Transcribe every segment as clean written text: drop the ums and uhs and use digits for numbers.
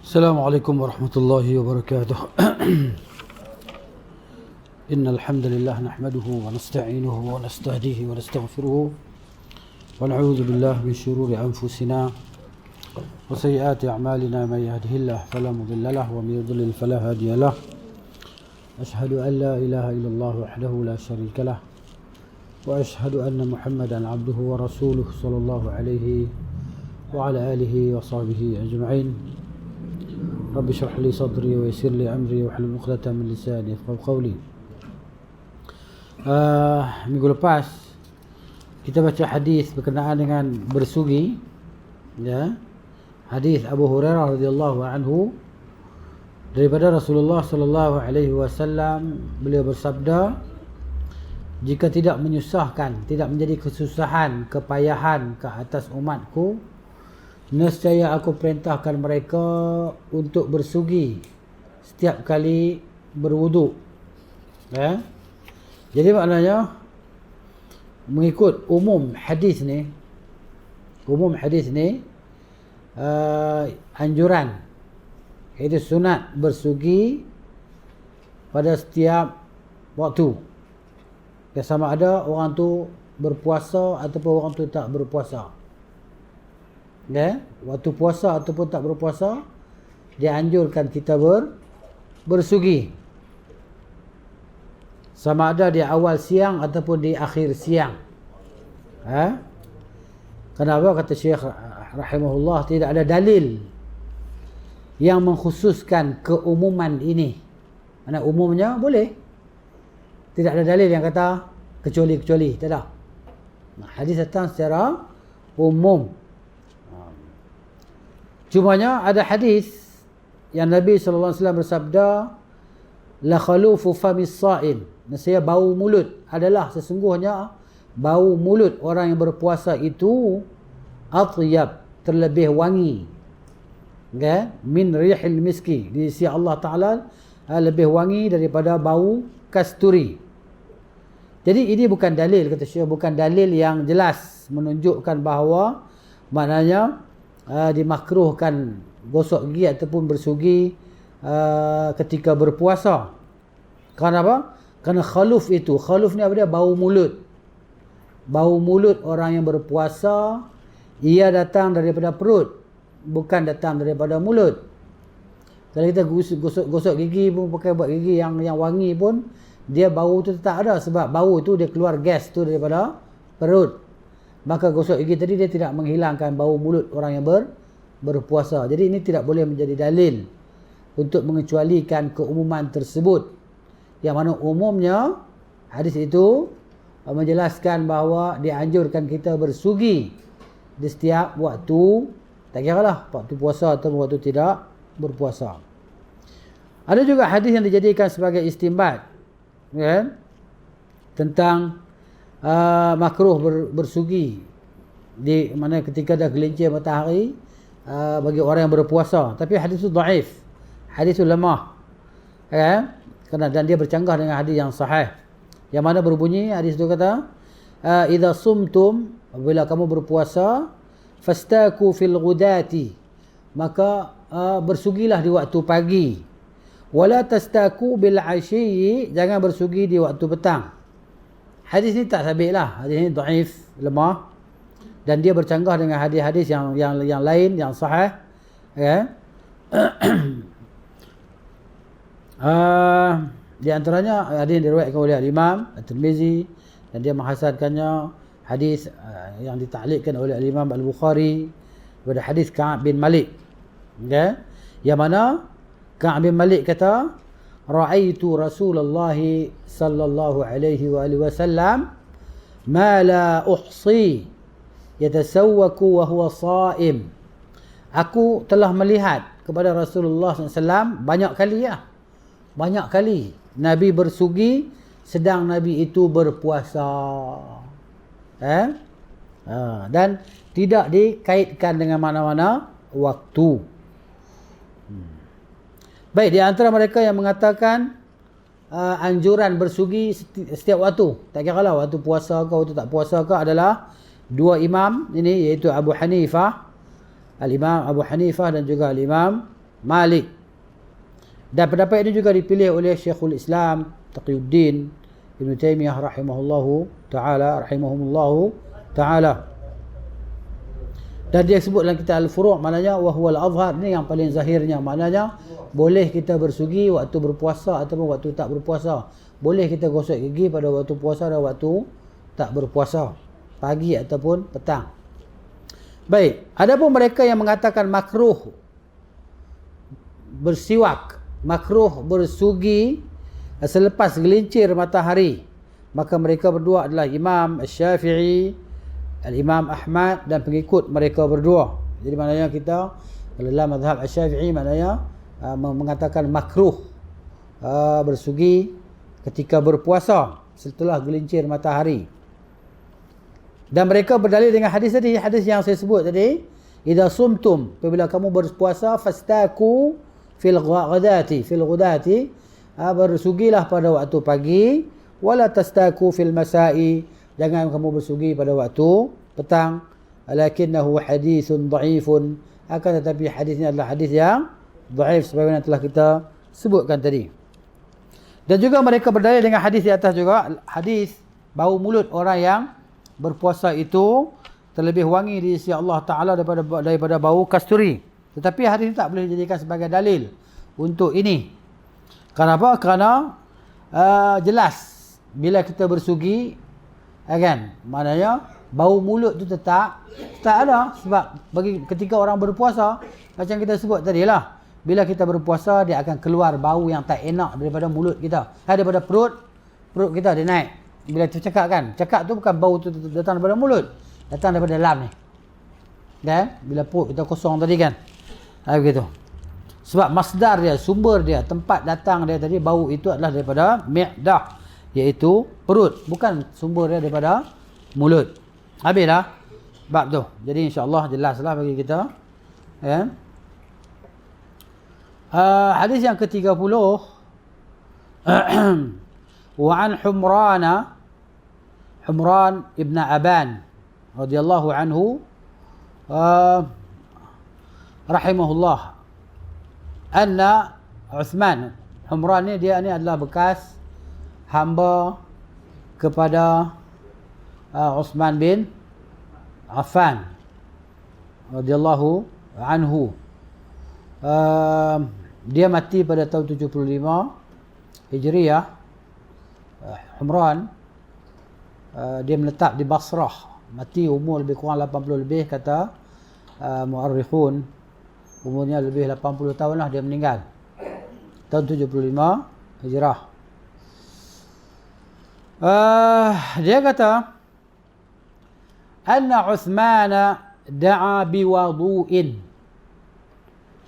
السلام عليكم ورحمة الله وبركاته. إن الحمد لله نحمده ونستعينه ونستهديه ونستغفره ونعوذ بالله من شرور أنفسنا وسيئات أعمالنا. من يهده الله فلا مضل له ومن يضلل فلا هادي له. أشهد أن لا إله إلا الله وحده لا شريك له وأشهد أن محمدا عبده ورسوله صلى الله عليه وعلى آله وصحبه أجمعين. رب اشرح لي صدري ويسر لي أمري واحلل عقدة من لساني يفقهوا قولي. Minggu lepas kita baca hadis berkenaan dengan bersugi, ya. Hadis Abu Hurairah radhiyallahu anhu daripada Rasulullah sallallahu alaihi wasallam, beliau bersabda, jika tidak menyusahkan, tidak menjadi kesusahan, kepayahan ke atas umatku, nescaya aku perintahkan mereka untuk bersugi setiap kali berwuduk, ya. Jadi maknanya mengikut umum hadis ni, anjuran, iaitu sunat bersugi pada setiap waktu, ya, sama ada orang tu berpuasa ataupun orang tu tak berpuasa, ya. Waktu puasa ataupun tak berpuasa, dianjurkan kita bersugi, sama ada di awal siang ataupun di akhir siang. Kenapa? Kata Syekh rahimahullah, tidak ada dalil yang mengkhususkan keumuman ini. Mana umumnya boleh, tidak ada dalil yang kata kecuali, tak ada. Hadis datang secara umum. Cumanya ada hadis yang Nabi sallallahu alaihi wasallam bersabda, la khalufu famis saim, nescaya bau mulut adalah, sesungguhnya bau mulut orang yang berpuasa itu atyab, terlebih wangi, okay? Min rihil miski, di sisi Allah Ta'ala lebih wangi daripada bau kasturi. Jadi ini bukan dalil, kata Syekh, bukan dalil yang jelas menunjukkan bahawa maknanya dimakruhkan gosok gigi ataupun bersugi ketika berpuasa. Kerana apa? Kerana khaluf itu, khaluf ni apa dia? Bau mulut. Bau mulut orang yang berpuasa, ia datang daripada perut, bukan datang daripada mulut. Kalau kita gosok gigi pun, pakai buat gigi yang wangi pun, dia bau tu tetap ada, sebab bau tu dia keluar gas tu daripada perut. Maka gosok gigi tadi dia tidak menghilangkan bau mulut orang yang berpuasa. Jadi ini tidak boleh menjadi dalil untuk mengecualikan keumuman tersebut, yang mana umumnya hadis itu menjelaskan bahawa dianjurkan kita bersugi di setiap waktu, tak kiralah waktu puasa atau waktu tidak berpuasa. Ada juga hadis yang dijadikan sebagai istinbat, ya, tentang makruh bersugi di mana ketika dah gelincir matahari bagi orang yang berpuasa. Tapi hadis itu dhaif, hadis itu lemah, ya. Dan dia bercanggah dengan hadis yang sahih, yang mana berbunyi, hadis itu kata, idza sumtum, apabila kamu berpuasa, fastaku fil ghudati, maka bersugilah di waktu pagi, wala tastaku bil ashyi, jangan bersugi di waktu petang. Hadis ni tak sabit lah, hadis ni dhaif, lemah, dan dia bercanggah dengan hadis-hadis yang lain yang sahih, ya. Di antaranya hadis yang diriwayatkan oleh Imam At-Tirmizi, dan dia menghasankannya, hadis yang ditaklikkan oleh Imam Al-Bukhari pada hadis Ka'ab bin Malik, ya, yang mana Ka'ab bin Malik kata, ra'aitu Rasulullah sallallahu alaihi wasallam ma la uhsi yatasawwaku wa huwa sha'im. Aku telah melihat kepada Rasulullah SAW banyak kali Nabi bersugi sedang Nabi itu berpuasa, dan tidak dikaitkan dengan mana-mana waktu. Baik, di antara mereka yang mengatakan anjuran bersugi setiap waktu, tak kira lah waktu puasa ke waktu tak puasa ke, adalah dua imam ini, iaitu Abu Hanifah, Al-Imam Abu Hanifah dan juga Al-Imam Malik. Dan pendapat ini juga dipilih oleh Syekhul Islam Taqiyuddin Ibn Taymiyah rahimahumullahu ta'ala. Dan dia sebut dalam kitab Al-Furu', maknanya wahwal azhar, ni yang paling zahirnya, maknanya boleh kita bersugi waktu berpuasa ataupun waktu tak berpuasa. Boleh kita gosok gigi pada waktu puasa dan waktu tak berpuasa, pagi ataupun petang. Baik, adapun mereka yang mengatakan makruh bersiwak, makruh bersugi selepas gelincir matahari, maka mereka berdua adalah Imam Syafi'i, Al-Imam Ahmad dan pengikut mereka berdua. Jadi maknanya kita dalam mazhab Syafi'i maknanya mengatakan makruh bersugi ketika berpuasa setelah gelincir matahari. Dan mereka berdalil dengan hadis tadi, hadis yang saya sebut tadi, idza sumtum, apabila kamu berpuasa, fastaku fil ghadati, bersugilah pada waktu pagi, wala tastaku fil masai, jangan kamu bersugi pada waktu petang. Lakinnahu hadithun dhaifun, akan tetapi hadisnya adalah hadis yang dhaif sebagaimana telah kita sebutkan tadi. Dan juga mereka berdalil dengan hadis di atas juga, hadis bau mulut orang yang berpuasa itu terlebih wangi di sisi Allah Ta'ala daripada bau kasturi. Tetapi hadis ini tak boleh dijadikan sebagai dalil untuk ini. Kenapa? Kerana jelas bila kita bersugi, kan, maknanya bau mulut tu tetap ada. Sebab bagi ketika orang berpuasa, macam kita sebut tadi lah, bila kita berpuasa dia akan keluar bau yang tak enak daripada mulut kita, daripada perut kita dia naik. Bila kita cakap kan, cakap tu bukan bau tu datang daripada mulut, datang daripada dalam ni, kan, bila perut kita kosong tadi kan, begitu. Sebab masdar dia, sumber dia, tempat datang dia tadi, bau itu adalah daripada mi'dah, iaitu perut, bukan sumber dia daripada mulut. Habislah bab tu. Jadi insya-Allah jelaslah bagi kita, ya. Hadis yang ke-30, wa an Humran ibn Aban radhiyallahu anhu rahimahullah, anna Uthman, Humran ni dia ni adalah bekas hamba kepada Uthman bin Affan radhiyallahu anhu. Dia mati pada tahun 75 Hijriah. Humran dia menetap di Basrah, mati umur lebih kurang 80 lebih, kata muarrikhun, umurnya lebih 80 tahun lah dia meninggal tahun 75 Hijrah. Dia kata anna Uthman da'a biwudu'in,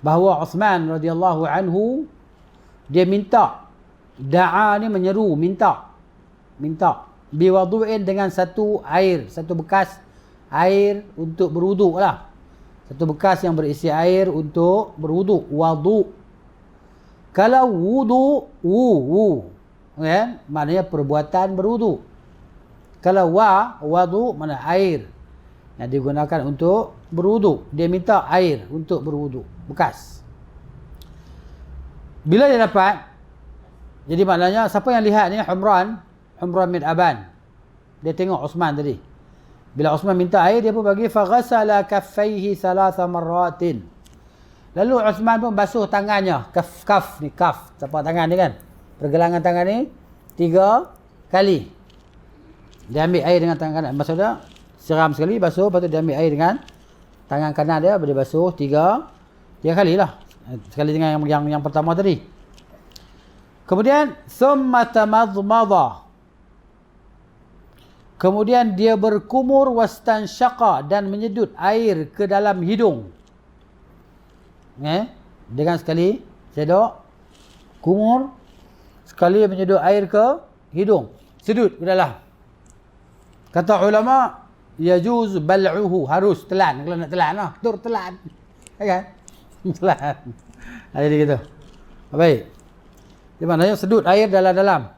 bahawa Uthman radhiyallahu anhu dia minta, da'a ni menyeru, minta biwudu'in, dengan satu air, satu bekas air untuk berwuduk lah, satu bekas yang berisi air untuk berwuduk, wudu. Kalau wudu kan, maknanya perbuatan berwuduk. Kalau wudu mana air yang digunakan untuk berwuduk. Dia minta air untuk berwuduk, bekas. Bila dia dapat, jadi maknanya siapa yang lihat ni, Humran bin Aban, dia tengok Uthman tadi. Bila Uthman minta air, dia pun bagi, faghasala kaffaihi thalatha marratin. Lalu Uthman pun basuh tangannya, kaf ni, tapak tangan ni kan, pergelangan tangan ni 3 kali. Dia ambil air dengan tangan kanan, maksudnya siram sekali, basuh, lepas tu dia ambil air dengan tangan kanan dia, boleh basuh 3 kali lah. Sekali dengan yang pertama tadi. Kemudian thumma tamadmada, kemudian dia berkumur, wastansyaqa, dan menyedut air ke dalam hidung. Dengan sekali sedok, kumur, sekali menyedut air ke hidung, sedut ke dalam. Kata ulama, yajuz bal'uhu, harus telan, kalau nak telan lah, telan, kan? Telan. Jadi gitu. Baik. Di maknanya sedut air dalam-dalam.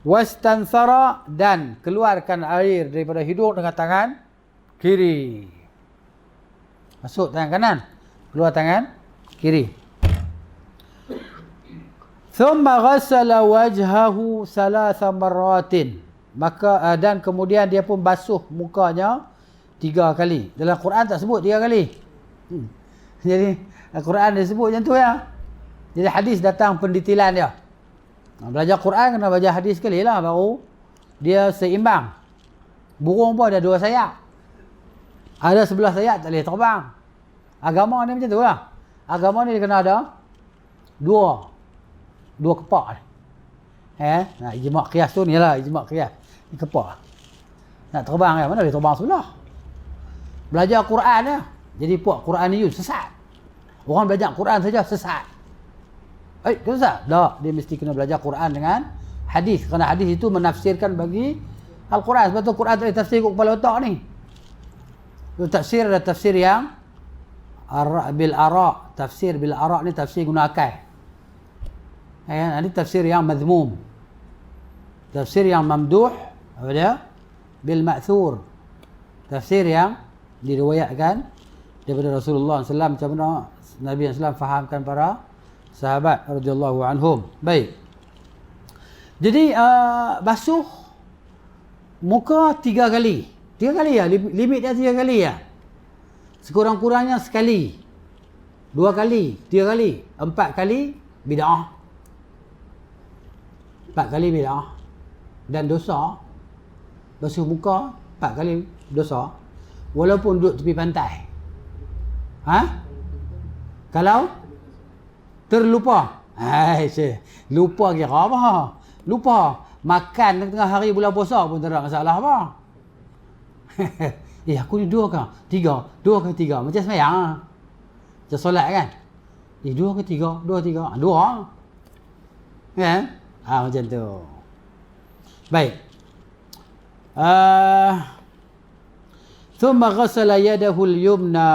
Wastansara, dan keluarkan air daripada hidung dengan tangan kiri. Masuk tangan kanan, keluar tangan kiri. Thumma ghassala wajhahu thalatha marratin. Maka dan kemudian dia pun basuh mukanya 3 kali. Dalam Quran tak sebut 3 kali. Jadi Al-Quran dia sebut macam tu ya. Jadi hadis datang pendetilan dia. Belajar Quran kena belajar hadis sekali lah baru dia seimbang. Burung pun ada 2 sayap. Ada sebelah sayap tak boleh terbang. Agama ni macam tu lah. Agama ni dia kena ada 2 kepak. Nah, ijma' qiyas tu ni lah, ijma' qiyas. Ni kepak. Nak terbang kan, mana boleh terbang sebelah. Belajar Quran ya. Jadi puak Quran ni sesat. Orang belajar Quran saja sesat. Sesat? Tak, dia mesti kena belajar Quran dengan hadis. Kerana hadis itu menafsirkan bagi Al-Quran. Sebab tu Quran tak boleh tafsir kepala otak ni. Tafsir ada tafsir yang bil ara'. Tafsir bil ara' ni tafsir guna akal. Ini tafsir yang madhmum. Tafsir yang mamduh apa dia? Bil ma'thur. Tafsir yang diriwayatkan daripada Rasulullah SAW, macam mana Nabi SAW fahamkan para sahabat radhiyallahu anhum. Baik. Jadi basuh muka 3 kali. 3 kali ya, limit dia 3 kali ya. Sekurang-kurangnya sekali. 2 kali, 3 kali, 4 kali bid'ah. 4 kali bid'ah. Dan dosa. Basuh muka 4 kali dosa. Walaupun duduk tepi pantai. Kalau terlupa. Lupa kira apa? Lupa. Makan tengah hari bulan puasa pun tak ada masalah apa. Aku ni 2 ke 3? 2 ke 3? Macam semayang. Macam solat kan? 2 ke 3? 2, 3. 2. Kan? Macam tu. Baik. Thumma ghassala yadahu al-yumna.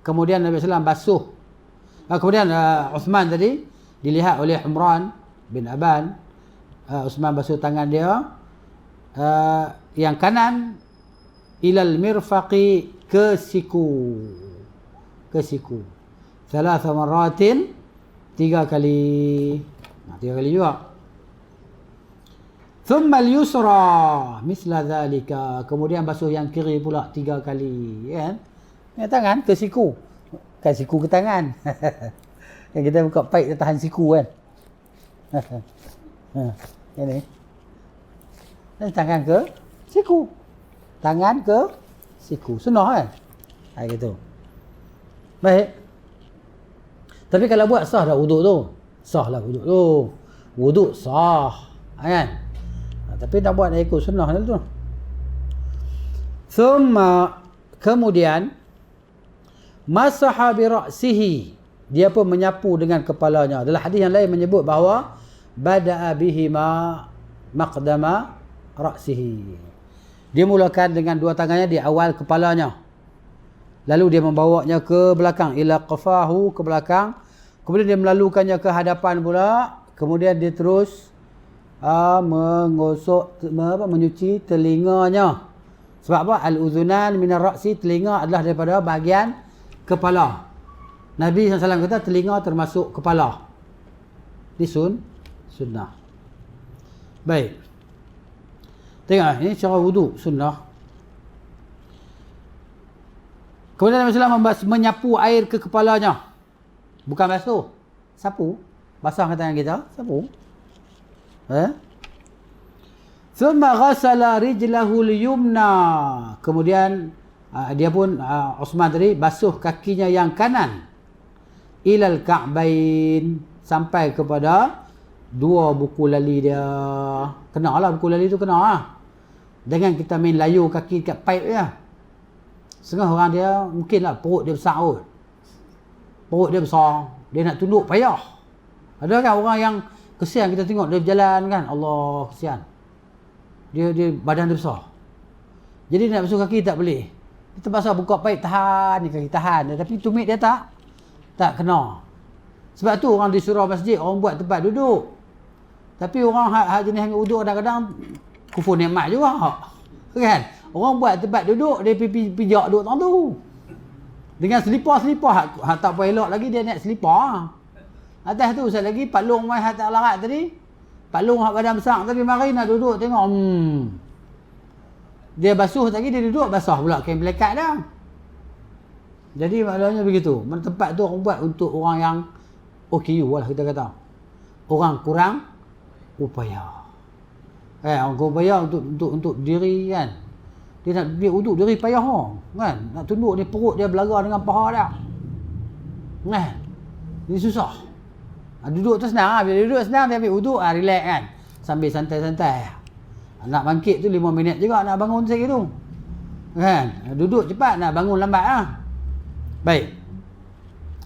Kemudian Nabi SAW basuh. Kemudian Uthman tadi dilihat oleh Umran bin Aban. Uthman basuh tangan dia yang kanan ilal mirfaqi ke siku. Ke siku. Thalatha marratin 3 kali. 3 kali juga. Thumma al-yusra misla dhalika. Kemudian basuh yang kiri pula 3 kali, kan? Yang tangan ke siku. Kan siku ke tangan. Yang kita buka paip dia tahan siku kan. Ini. Dan tangan ke siku. Tangan ke siku. Sunnah kan? Gitu. Baik. Tapi kalau buat sah dah wuduk tu. Sah lah wuduk tu. Wuduk sah. Kan? Tapi nak buat nak ikut sunnah tu. Kemudian masaha bi ra'sihi. Dia pun menyapu dengan kepalanya. Dalam hadis yang lain menyebut bahawa bada'a bihima maqdama ra'sihi. Dia mulakan dengan 2 tangannya di awal kepalanya. Lalu dia membawanya ke belakang, ila qafahu, ke belakang. Kemudian dia melalukannya ke hadapan pula. Kemudian dia terus mengosok, menyuci telinganya. Sebab apa? Al-uzunan minar ra'si, telinga adalah daripada bahagian kepala. Nabi SAW kata telinga termasuk kepala. Ini sunnah. Baik. Tengok ini cara wudu sunnah. Kemudian Nabi SAW menyapu air ke kepalanya. Bukan basuh. Sapu. Basahkan tangan kita. Sapu. Thumma ghassala rijlahu al-yumna. Kemudian dia pun Uthman tadi basuh kakinya yang kanan ilal ka'bain, sampai kepada 2 buku lali dia. Kenalah buku lali tu, kena. Dengan kita main layu kaki kat pipe je. Setengah orang dia mungkinlah perut dia besar kot. Perut dia besar, dia nak tunduk payah. Ada kan orang yang kesian kita tengok dia berjalan kan, Allah kesian. Dia badan dia besar. Jadi dia nak basuh kaki tak boleh. Dia terpaksa buka paip, tahan kaki, tahan. Tapi tumit dia tak kena. Sebab tu orang di surau masjid, orang buat tempat duduk. Tapi orang jenis hang duduk kadang-kadang kufur nikmat juga. Kan? Orang buat tempat duduk, dia pijak duduk tang tu. Dengan selipar tak apa elok lagi dia naik selipar. Atas tu sekali lagi Pak Long mai hak tak larat tadi. Pak Long hak badan besar tadi mari nak duduk tengok. Dia basuh tadi dia duduk basah pula kain melekat dah. Jadi maknanya begitu. Mana tempat tu orang buat untuk orang yang OKU lah kita kata. Orang kurang upaya. Orang kurang upaya untuk diri kan. Dia nak duduk diri payah kan. Nak tunduk ni perut dia belaga dengan paha dah. Kan. Ini susah. Duduk tu senang lah. Bila duduk senang dia ambil wuduk, relax kan. Sambil santai-santai. Nak bangkit tu 5 minit juga nak bangun sikit tu. Kan. Duduk cepat nak bangun lambat lah. Baik.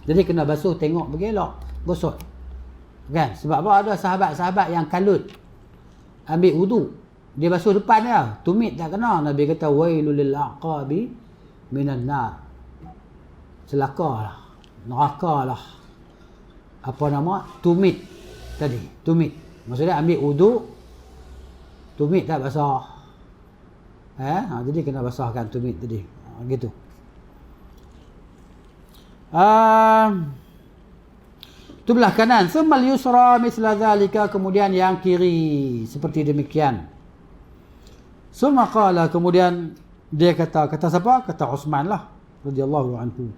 Jadi kena basuh tengok bagi elok. Gosok. Kan. Sebab apa ada sahabat-sahabat yang kalut. Ambil wuduk. Dia basuh depan dia. Tumit tak kena. Nabi kata, wailul lil aqabi minan nar. Celakalah. Nerakalah. Apa nama? Tumit tadi. Tumit. Maksudnya ambil wuduk. Tumit tak basah. Jadi kena basahkan tumit tadi. Gitu. Itu belah kanan. Summal yusra misla zalika. Kemudian yang kiri. Seperti demikian. Summa qala. Kemudian dia kata siapa? Kata Uthman lah. Radhiyallahu anhu.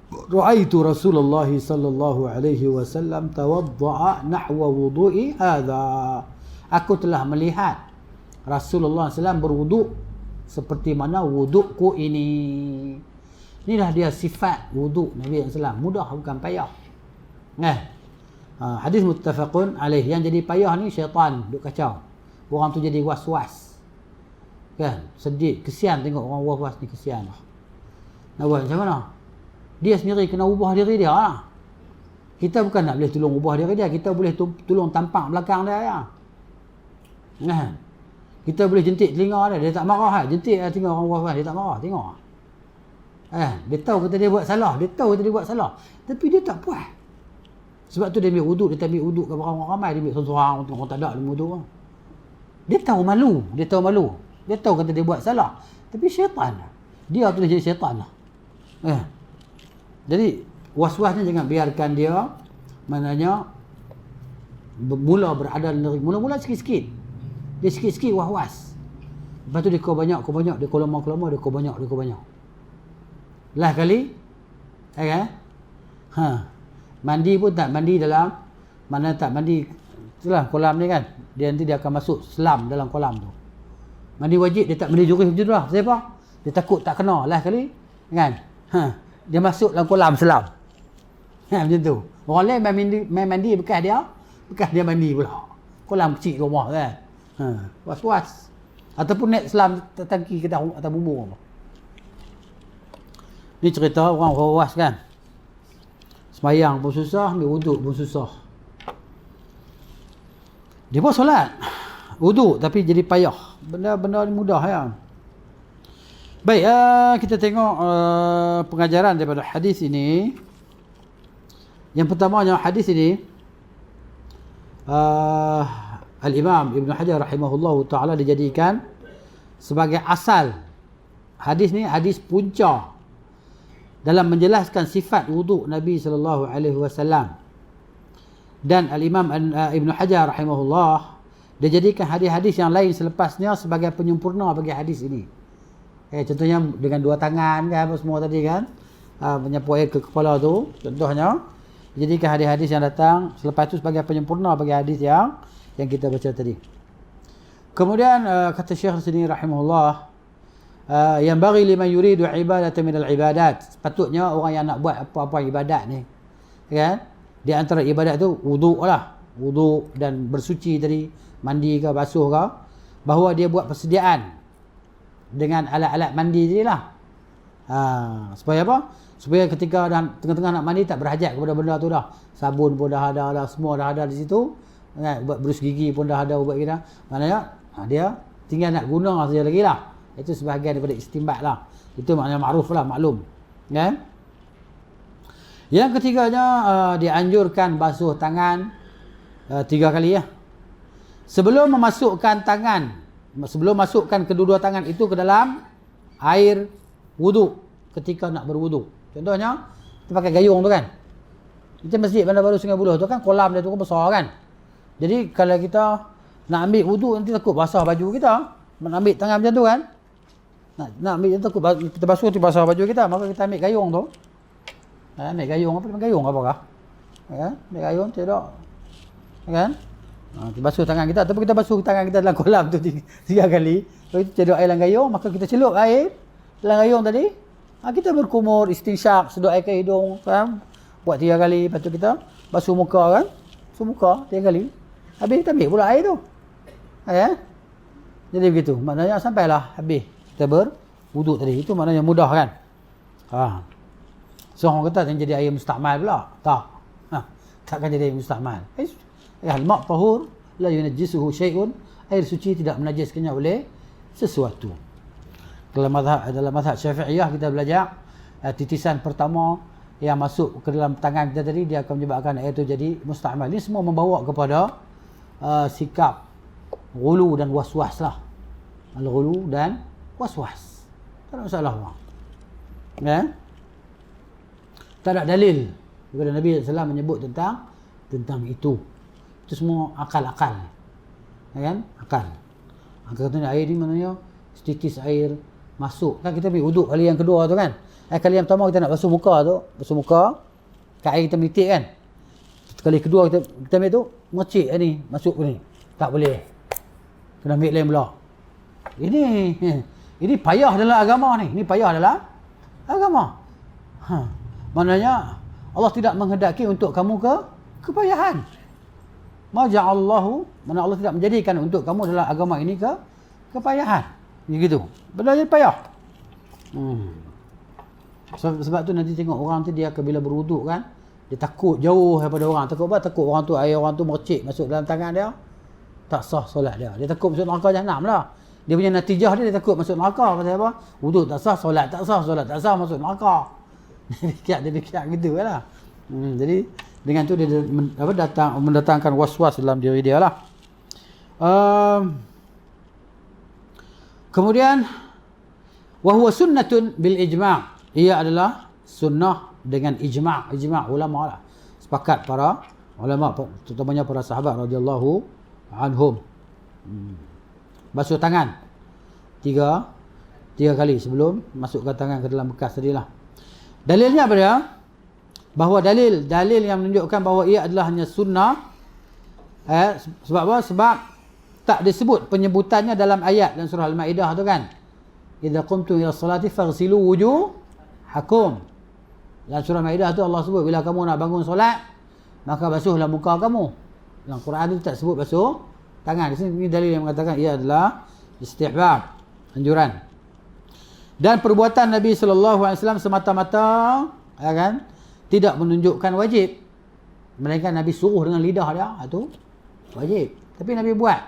Ra'aitu Rasulullah sallallahu alaihi wasallam tawadda'a nahwa wudu'i hadha. Aku telah melihat Rasulullah SAW berwuduk seperti mana wudukku ini. Inilah dia sifat wuduk Nabi SAW. Mudah bukan payah. Hadis muttafaqun alaih. Yang jadi payah ni syaitan duk kacau. Orang tu jadi was-was. Kan? Sedih, kesian tengok orang was-was ni, kesian lah. Nak buat macam mana? Dia sendiri kena ubah diri dia lah. Kita bukan nak boleh tolong ubah diri dia. Kita boleh tolong tampak belakang dia ya. Kan? Kita boleh jentik telinga dia. Dia tak marah lah. Jentik dia tengok orang buat. Dia tak marah. Tengok. Dia tahu kata dia buat salah. Dia tahu kata dia buat salah. Tapi dia tak puas. Sebab tu dia ambil wuduk. Dia tak ambil wuduk ke orang ramai. Dia ambil seorang-seorang. Orang tak ada dia wuduk. Dia tahu malu. Dia tahu malu. Dia tahu kata dia buat salah. Tapi syaitan. Dia tu dia jadi syaitan lah. Jadi was-wasnya jangan biarkan dia maknanya mula berada negeri. Mula-mula sikit-sikit. Dia sikit-sikit was-was. Lepas tu dia kau banyak. Dia kau lama-lama dia kau banyak. Lah kali. Mandi pun tak mandi dalam. Mana tak mandi. Itulah kolam ni kan. Nanti dia akan masuk selam dalam kolam tu. Mandi wajib dia tak mandi jurih macam tu lah. Sebab apa? Dia takut tak kena lah kali. Kan. Dia masuk dalam kolam selam. Macam tu. Orang lain main mandi bekas dia mandi pula. Kolam kecil rumah kan. Was-was. Ataupun naik selam tangki ke atas bubur. Ni cerita orang was kan. Semayang pun susah, ambil wuduk pun susah. Dia pun solat. Wuduk tapi jadi payah. Benda-benda ni mudah ya. Baik, kita tengok pengajaran daripada hadis ini. Yang pertamanya hadis ini Al-Imam Ibn Hajar rahimahullahu ta'ala dijadikan sebagai asal. Hadis ni hadis punca dalam menjelaskan sifat wuduk Nabi sallallahu alaihi wasallam. Dan Al-Imam Ibn Hajar rahimahullah dia jadikan hadis-hadis yang lain selepasnya sebagai penyempurna bagi hadis ini. Contohnya dengan dua tangan kan apa semua tadi kan. Menyapu air ke kepala tu contohnya. Jadikan hadis-hadis yang datang selepas itu sebagai penyempurna bagi hadis yang kita baca tadi. Kemudian kata Syekh sini rahimahullah, yang bagi liman yuridu ibadatan minal ibadat. Sepatutnya orang yang nak buat apa-apa ibadat ni kan, di antara ibadat tu wuduk lah. Wuduk dan bersuci tadi, mandi ke basuh ke, bahawa dia buat persediaan dengan alat-alat mandi tadi lah. Supaya apa? Supaya ketika dah tengah-tengah nak mandi tak berhajat kepada benda tu dah. Sabun pun dah ada lah, semua dah ada di situ. Buat berus gigi pun dah ada ubat kita. Maknanya dia tinggal nak guna saja lagi lah. Itu sebahagian daripada istimbat lah. Itu maknanya ma'ruf lah, maklum. Kan? Yang ketiganya dianjurkan basuh tangan 3 kali ya. Sebelum masukkan kedua-dua tangan itu ke dalam air wuduk. ketika nak berwuduk. Contohnya, kita pakai gayung tu kan. Kita masjid Bandar Baru Sungai Buloh tu kan kolam dia tu kan besar kan. Jadi kalau kita nak ambil wuduk nanti takut basah baju kita. Nak ambil tangan macam tu kan. Nak ambil takut kita basuh tu basah baju kita, maka kita ambil gayung tu. Ambil gayung apa nama gayung apakah? Kan? Ambil gayung tidak. Kan? Kita basuh tangan kita ataupun kita basuh tangan kita dalam kolam tu 3 kali. Kalau itu cedok air dalam gayung, maka kita celup air dalam gayung tadi. Kita berkumur, istinsyak, sedut air ke hidung, kan? Buat 3 kali, lepas tu kita basuh muka kan? Basuh muka 3 kali. Habis kita ambil pula air tu. Jadi begitu. Maknanya sampailah habis kita berwuduk tadi. Itu maknanya mudah kan? So orang kata yang jadi air mustakmal pula. Tak. Takkan jadi air mustakmal. Al-ma' tahur la yunajjisuhu syai'un. Air suci tidak menajiskannya oleh sesuatu. Dalam mazhab Syafi'iyah kita belajar titisan pertama yang masuk ke dalam tangan kita tadi, dia akan menyebabkan air itu jadi mustakmal. Ini semua membawa kepada sikap ghulu dan waswas lah. Al-ghulu dan waswas. Tak ada masalah bang. Tak ada dalil daripada Nabi SAW menyebut tentang itu. Itu semua akal-akal. Kan? Akal. Katanya air ni maknanya setitis air masuk. Kan kita ambil wuduk kali yang kedua tu kan. Kali yang pertama kita nak basuh muka tu. Basuh muka. Kat air kita menitik kan. Kali kedua kita ambil tu. Mercik ni. Masuk ni. Tak boleh. Kena ambil lain pula. Ini payah dalam agama ni. Ini payah dalam agama. Maknanya Allah tidak menghendaki untuk kamu kepayahan. Ma ja'allahu, mana Allah tidak menjadikan untuk kamu dalam agama ini kepayahan. Begitu. Benda jadi payah. Sebab tu nanti tengok orang tu dia bila berwuduk kan, dia takut jauh daripada orang. Takut apa? Takut orang tu, air orang tu mercik masuk dalam tangan dia. Tak sah solat dia. Dia takut masuk neraka jahanam lah. Dia punya natijah dia takut masuk neraka. Pasal apa? Wuduk tak sah, solat tak sah, solat tak sah, masuk neraka. Dia fikir gitu lah. Jadi dengan tu dia mendatangkan was-was dalam diri dia lah. Kemudian wa huwa sunnatun bil ijma'. Ia adalah sunnah dengan ijma'. Ijma' ulama lah. Sepakat para ulama, terutamanya para sahabat radhiyallahu anhum. Basuh tangan 3 kali sebelum masukkan tangan ke dalam bekas tadi lah. Dalilnya apa dia? Bahawa dalil yang menunjukkan bahawa ia adalah hanya sunnah. Sebab apa? Sebab tak disebut penyebutannya dalam ayat dalam surah Al-Maidah tu kan. Idza qumtum ila salati faghsilu wujuhakum. Dalam surah Al-Maidah tu Allah sebut bila kamu nak bangun solat, maka basuhlah muka kamu. Dalam Quran tu tak sebut basuh tangan. Di sini dalil yang mengatakan ia adalah istihbab, anjuran. Dan perbuatan Nabi sallallahu alaihi wasallam semata-mata kan tidak menunjukkan wajib. Melainkan Nabi suruh dengan lidah dia, itu wajib. Tapi Nabi buat,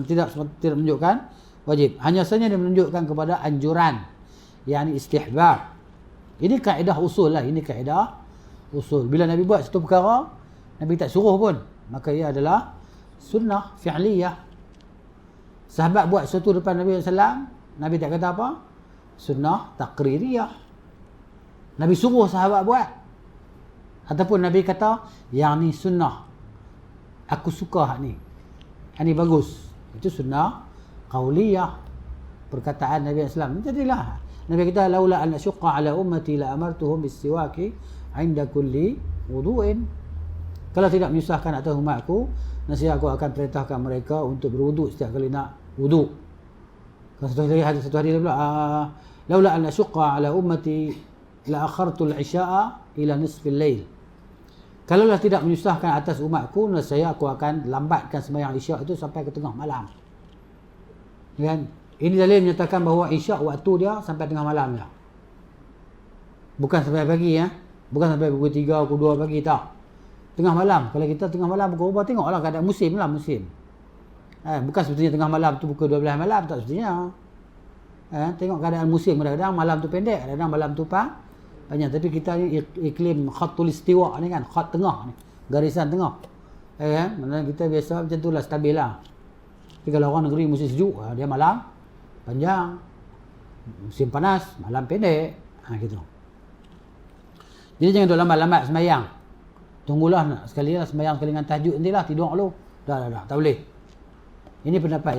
tidak menunjukkan wajib. Hanya saja dia menunjukkan kepada anjuran, yakni istihbab. Ini kaedah usul lah, ini kaedah usul. Bila Nabi buat satu perkara, Nabi tak suruh pun, maka ia adalah sunnah fi'liyah. Sahabat buat sesuatu depan Nabi SAW, Nabi tak kata apa? Sunnah taqririyah. Nabi suruh sahabat buat. Ataupun Nabi kata, yang ni sunnah, aku suka hak ni, hak ni bagus. Itu sunnah qauliyah, perkataan Nabi SAW. Jadilah Nabi kata, laula an asyqa ala ummati la amartuhum bis-siwaki 'inda kulli wudu'in. Kalau tidak menyusahkan atas umatku, nescaya aku akan perintahkan mereka untuk berwuduk setiap kali nak wuduk. Satu hari dia pula, laula an asyqa ala ummati la akhartu al-'isha'a ila nisfil lail. Kalaulah tidak menyusahkan atas umatku, nescaya aku akan lambatkan sembahyang isyak itu sampai ke tengah malam. Kan? Ini dalil menyatakan bahawa isyak waktu dia sampai tengah malam je. Bukan sampai pagi ya. Bukan sampai pukul 3, pukul 2 pagi, tak. Tengah malam. Kalau kita tengah malam pukul berapa, tengoklah keadaan musim lah, musim. Bukan sebetulnya tengah malam tu pukul 12 malam, tak sebetulnya. Tengok keadaan musim, kadang-kadang malam tu pendek, kadang-kadang malam tu panjang. Tapi kita ni iklim khatul istiwa ni kan, khat tengah ni, garisan tengah. Maksudnya kita biasa macam tu lah, stabil lah. Tapi kalau orang negeri musim sejuk, dia malam panjang, musim panas malam pendek, gitu. Jadi jangan duk lambat-lambat sembahyang. Tunggulah nak sekali lah sembahyang sekali dengan tahajud nantilah tidur dulu. Dah, tak boleh. Ini pendapat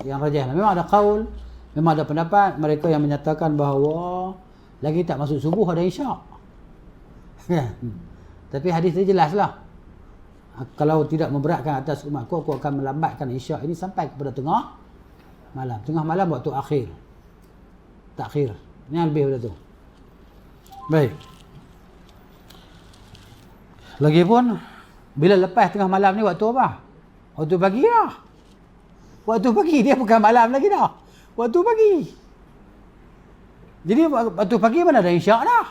yang rajih. Memang ada qaul, memang ada pendapat mereka yang menyatakan bahawa lagi tak masuk subuh ada isyak. Tapi hadis ni jelaslah. Kalau tidak memberatkan atas umatku, aku akan melambatkan isyak ini sampai kepada tengah malam. Tengah malam waktu akhir. Takhir. Ini yang lebih daripada tu. Baik. Lagipun bila lepas tengah malam ni waktu apa? Waktu pagi lah. Waktu pagi, dia bukan malam lagi dah. Waktu pagi. Jadi waktu pagi mana ada isyak dah.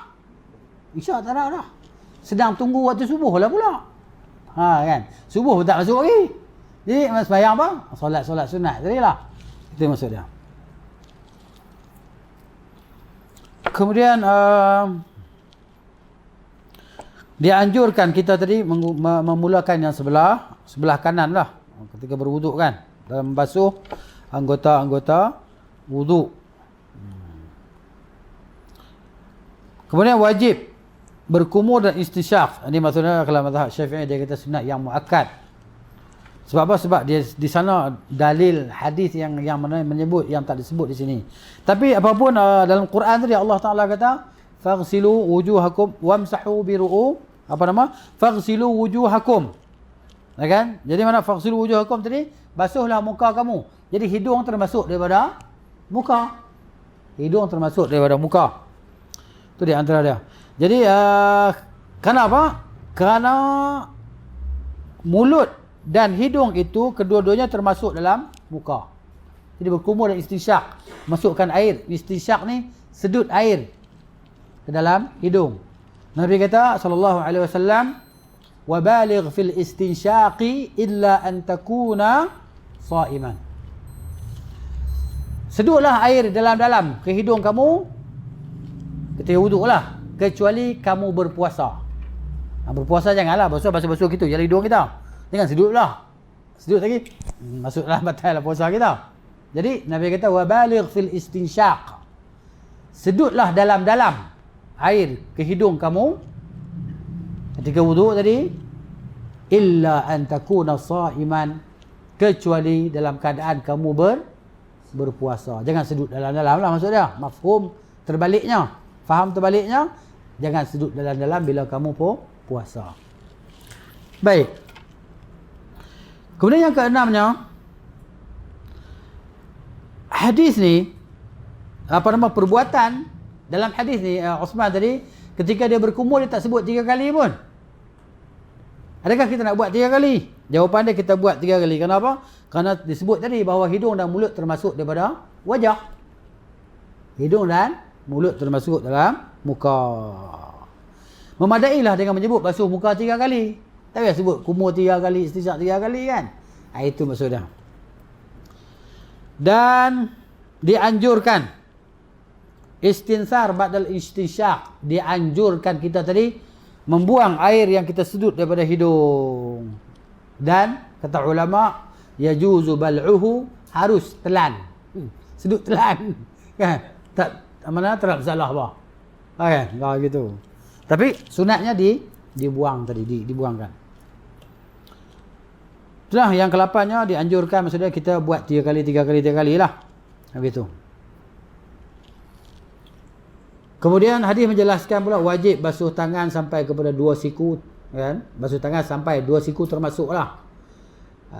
Isyak tak ada dah. Sedang tunggu waktu subuh lah pula. Kan. Subuh pun tak masuk lagi. Jadi sembahyang apa? Solat sunat tadi lah. Itu maksud dia. Kemudian dianjurkan kita tadi memulakan yang sebelah kanan lah ketika berwuduk kan, dalam membasuh anggota-anggota wuduk. Kemudian wajib berkumur dan istinsyaq. Ini maksudnya kalau mazhab Syafi'i dia kata sunat yang muakkad. Sebab apa? Sebab dia di sana dalil hadis yang mana menyebut yang tak disebut di sini. Tapi apapun dalam Quran tadi Allah Taala kata faghsilu wujuhakum wamsahu faghsilu wujuhakum. Ya kan? Jadi mana faghsilu wujuhakum tadi? Basuhlah muka kamu. Jadi hidung termasuk daripada muka. Hidung termasuk daripada muka. Itu di antara dia. Jadi kenapa? Kerana mulut dan hidung itu kedua-duanya termasuk dalam muka. Jadi berkumur dan istinsyaq, masukkan air. Istinsyaq ni sedut air ke dalam hidung. Nabi kata sallallahu alaihi wasallam, "Wa baligh fil istinsyaqi illa an takuna sha'iman." Sedutlah air dalam-dalam ke hidung kamu ketika wuduklah, kecuali kamu berpuasa. Berpuasa janganlah basuh-basuh gitu jalan hidung kita. Jangan sedutlah. Sedut lagi masuklah batal puasa kita. Jadi Nabi kata wa baligh fil istinsyaq. Sedutlah dalam-dalam air ke hidung kamu ketika wuduk tadi, illa an takuna sha'iman, kecuali dalam keadaan kamu berpuasa. Jangan sedut dalam-dalam lah maksud dia. Mafhum terbaliknya. Faham terbaliknya, jangan sedut dalam-dalam bila kamu puasa. Baik. Kemudian yang keenamnya, hadis ni perbuatan dalam hadis ni Uthman tadi ketika dia berkumur dia tak sebut 3 kali pun. Adakah kita nak buat 3 kali? Jawapan dia kita buat 3 kali. Kenapa? Kerana disebut tadi bahawa hidung dan mulut termasuk daripada wajah. Hidung dan mulut termasuk dalam muka. Memadailah dengan menyebut basuh muka 3 kali. Tak payah sebut kumur 3 kali, istinsyaq 3 kali kan. Itu maksudnya. Dan dianjurkan istinsar ba'dal istinsyaq. Dianjurkan kita tadi membuang air yang kita sedut daripada hidung. Dan kata ulama, yajuzu bal'uhu, harus telan. Sedut telan. Kan? Tak mana tak salah apa. Kan? Gitu. Tapi sunatnya dibuang tadi, dibuangkan. Itulah yang ke-8-nya dianjurkan, maksudnya kita buat 3 kali lah. Begitu. Kemudian hadis menjelaskan pula wajib basuh tangan sampai kepada 2 siku, kan? Basuh tangan sampai 2 siku termasuklah.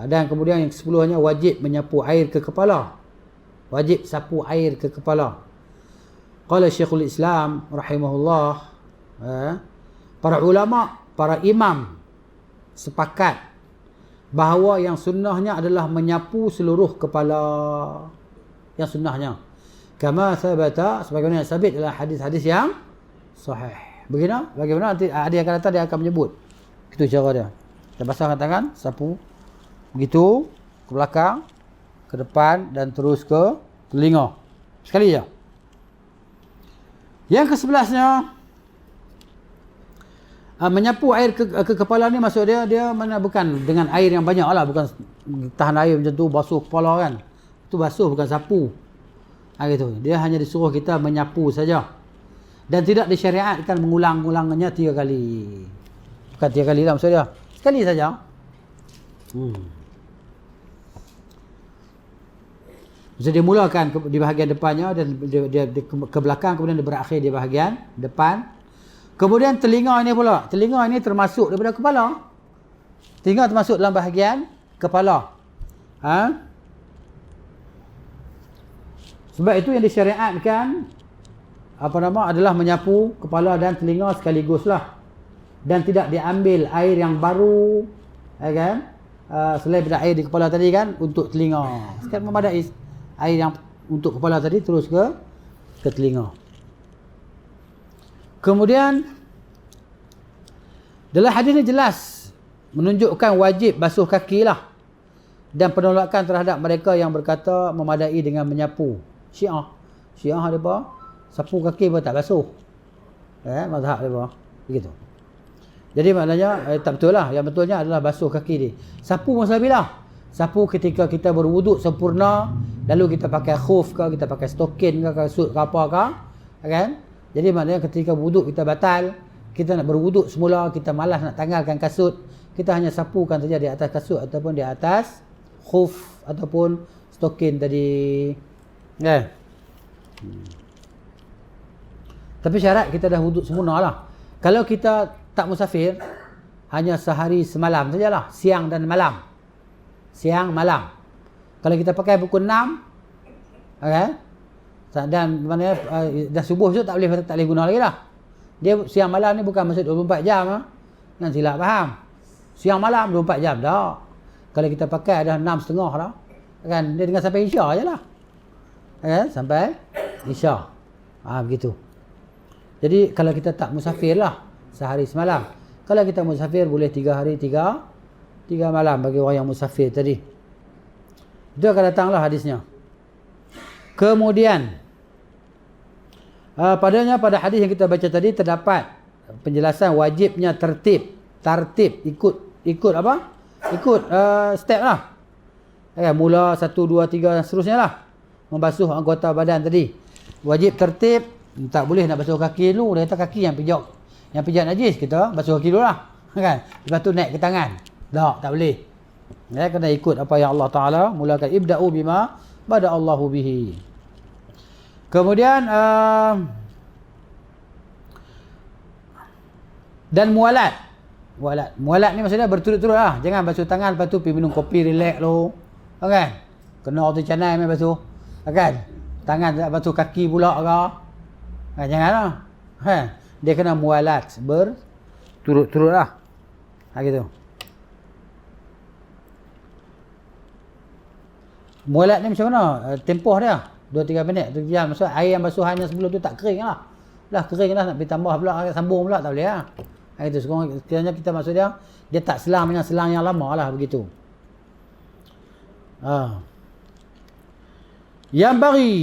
Dan kemudian yang ke-10-nya wajib menyapu air ke kepala. Wajib sapu air ke kepala. Qala Syekhul Islam rahimahullah, para ulama, para imam sepakat bahawa yang sunnahnya adalah menyapu seluruh kepala. Yang sunnahnya kama sabata, sebagaimana sabit dalam hadis-hadis yang sahih. Bagaimana nanti ada yang akan datang dia akan menyebut. Itu cara dia. Kita basahkan tangan, sapu begitu ke belakang, ke depan dan terus ke telinga. Sekali je. Yang ke-11-nya menyapu air ke kepala ni maksud dia mana bukan dengan air yang banyak lah, bukan tahan air macam tu basuh kepala kan. Itu basuh bukan sapu. Gitu. Dia hanya disuruh kita menyapu saja. Dan tidak disyariatkan mengulang-ulangnya 3 kali. Bukan 3 kali lah maksud dia. Sekali saja. Jadi dia mulakan di bahagian depannya dan dia ke belakang, kemudian dia berakhir di bahagian depan. Kemudian telinga ini pula. Telinga ini termasuk daripada kepala. Telinga termasuk dalam bahagian kepala. Sebab itu yang disyariatkan adalah menyapu kepala dan telinga sekaligus lah. Dan tidak diambil air yang baru, kan? Selain daripada air di kepala tadi kan, untuk telinga. Sekarang memadai air yang untuk kepala tadi terus ke telinga. Kemudian dalam hadis ini jelas menunjukkan wajib basuh kaki lah. Dan penolakan terhadap mereka yang berkata memadai dengan menyapu. Syiah ada apa? Sapu kaki pun tak basuh. Mazhab dia begitu. Jadi maknanya tak betul lah. Yang betulnya adalah basuh kaki dia. Sapu masa bila? Sapu ketika kita berwuduk sempurna, lalu kita pakai khuf ke, kita pakai stokin ke, kasut ke apa ke, kan? Jadi maknanya ketika wuduk kita batal, kita nak berwuduk semula, kita malas nak tanggalkan kasut, kita hanya sapukan saja di atas kasut ataupun di atas khuf ataupun stokin tadi. Kan? Tapi syarat kita dah wuduk sempurna lah. Kalau kita tak musafir, hanya sehari semalam sajalah, siang dan malam. Siang malam. Kalau kita pakai pukul 6, okay? Dan mana dah subuh tu tak boleh guna lagi lah. Dia siang malam ni bukan maksud 24 jam ah. Jangan silap faham. Siang malam 24 jam dah. Kalau kita pakai dah 6.30 dah. Kan dia dengan sampai Isya ajalah. Kan sampai Isya. Begitu. Jadi kalau kita tak musafir lah, sehari semalam. Kalau kita musafir boleh 3 hari 3 malam bagi orang yang musafir tadi. Itu akan datanglah hadisnya. Kemudian pada hadis yang kita baca tadi terdapat penjelasan wajibnya tertib ikut apa? Ikut step lah. Mula 1, 2, 3 dan seterusnya lah. Membasuh anggota badan tadi. Wajib tertib. Tak boleh nak basuh kaki dulu. Dia kata kaki yang pijak najis, kita basuh kaki dulu lah. Kan? Lepas tu naik ke tangan. Tak boleh. Kena ikut apa yang Allah Ta'ala mulakan. Ibda'u bima bada Allahu bihi. Kemudian dan mualat ni maksudnya berturut-turut lah. Jangan basuh tangan lepas tu pergi minum kopi relax lo. Kan? Kena tu canai main basuh. Kan? Tangan tak basuh kaki pula ke. Janganlah. Dia kena mualat berturut-turut lah. Gitu. Mualat ni macam mana? Tempoh dia 2-3 minit, 1 jam. Maksud air yang basuhannya sebelum tu tak kering lah. Dah kering lah, nak pergi tambah pula, sambung pula, tak boleh lah. Itu sekiranya kita maksud dia tak selang dengan selang yang lama lah, begitu. Yang bagi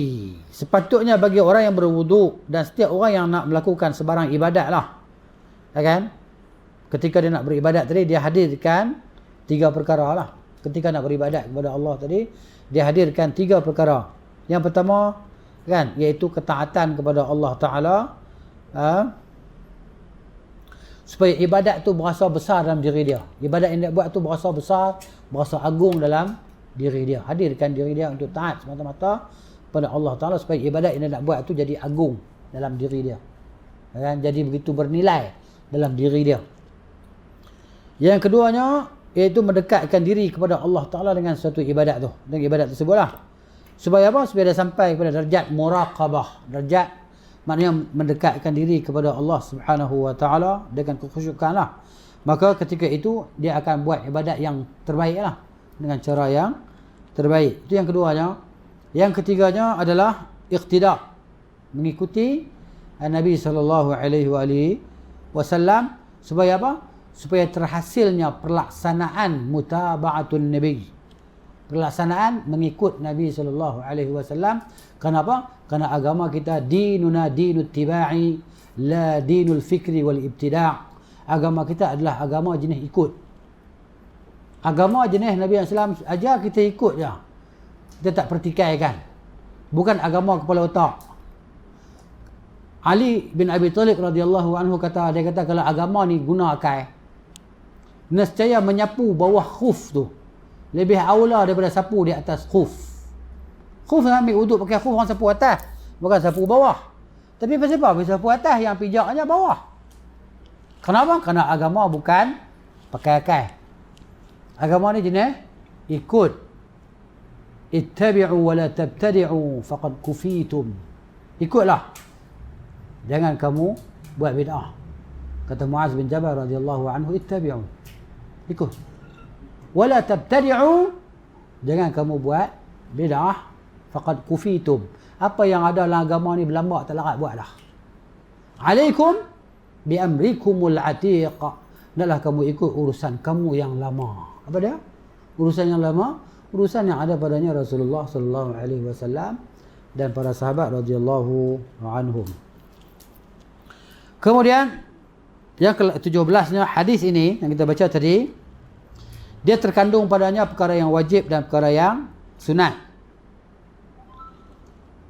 sepatutnya bagi orang yang berwuduk dan setiap orang yang nak melakukan sebarang ibadat lah. Kan? Ketika dia nak beribadat tadi, dia hadirkan 3 perkara lah. Ketika nak beribadat kepada Allah tadi, dia hadirkan 3 perkara. Yang pertama, kan, iaitu ketaatan kepada Allah Ta'ala. Supaya ibadat tu berasa besar dalam diri dia. Ibadat yang dia buat tu berasa besar, berasa agung dalam diri dia. Hadirkan diri dia untuk taat semata-mata kepada Allah Ta'ala supaya ibadat yang dia nak buat tu jadi agung dalam diri dia. Kan? Jadi begitu bernilai dalam diri dia. Yang keduanya, iaitu mendekatkan diri kepada Allah Ta'ala dengan suatu ibadat tu. Dengan ibadat tersebut lah. Supaya apa? Supaya dia sampai kepada darjat muraqabah. Darjat maknanya mendekatkan diri kepada Allah Subhanahu Wa Ta'ala dengan kekhusyukan lah. Maka ketika itu dia akan buat ibadat yang terbaik lah. Dengan cara yang terbaik. Itu yang keduanya. Yang ketiganya adalah iqtida. Mengikuti Nabi SAW. Supaya apa? Supaya terhasilnya pelaksanaan mutaba'atun Nabi. Pelaksanaan mengikut Nabi SAW. Kenapa? Kerana agama kita dinuna dinut tiba'i la dinul fikri wal ibtida'. Agama kita adalah agama jenis ikut. Agama jenis Nabi SAW ajar kita ikut je. Kita tak pertikaikan. Bukan agama kepala otak. Ali bin Abi Thalib radhiyallahu anhu dia kata kalau agama ni guna akal, nescaya menyapu bawah khuf tu lebih aula daripada sapu di atas khuf. Khuf ambil wuduk pakai khuf, orang sapu atas, bukan sapu bawah. Tapi pasal apa? Pasal sapu atas yang pijaknya bawah. Kenapa? Kerana agama bukan pakai akal. Agama ni jenis ikut. Ittabi'u wa la tabtadi'u faqad kufitum. Ikutlah. Jangan kamu buat bid'ah. Kata Muaz bin Jabal radhiyallahu anhu, ittabi'u. Ikut. Wa la tabtadi'u. Jangan kamu buat bid'ah, faqad kufitum. Apa yang ada dalam agama ni berlambak tak larat buat dah. Alaikum bi amrikumul atiq. Naklah kamu ikut urusan kamu yang lama. Apa dia? Urusan yang lama, urusan yang ada padanya Rasulullah sallallahu alaihi wasallam dan para sahabat radhiyallahu anhum. Kemudian yang ke-17-nya hadis ini yang kita baca tadi, dia terkandung padanya perkara yang wajib dan perkara yang sunat.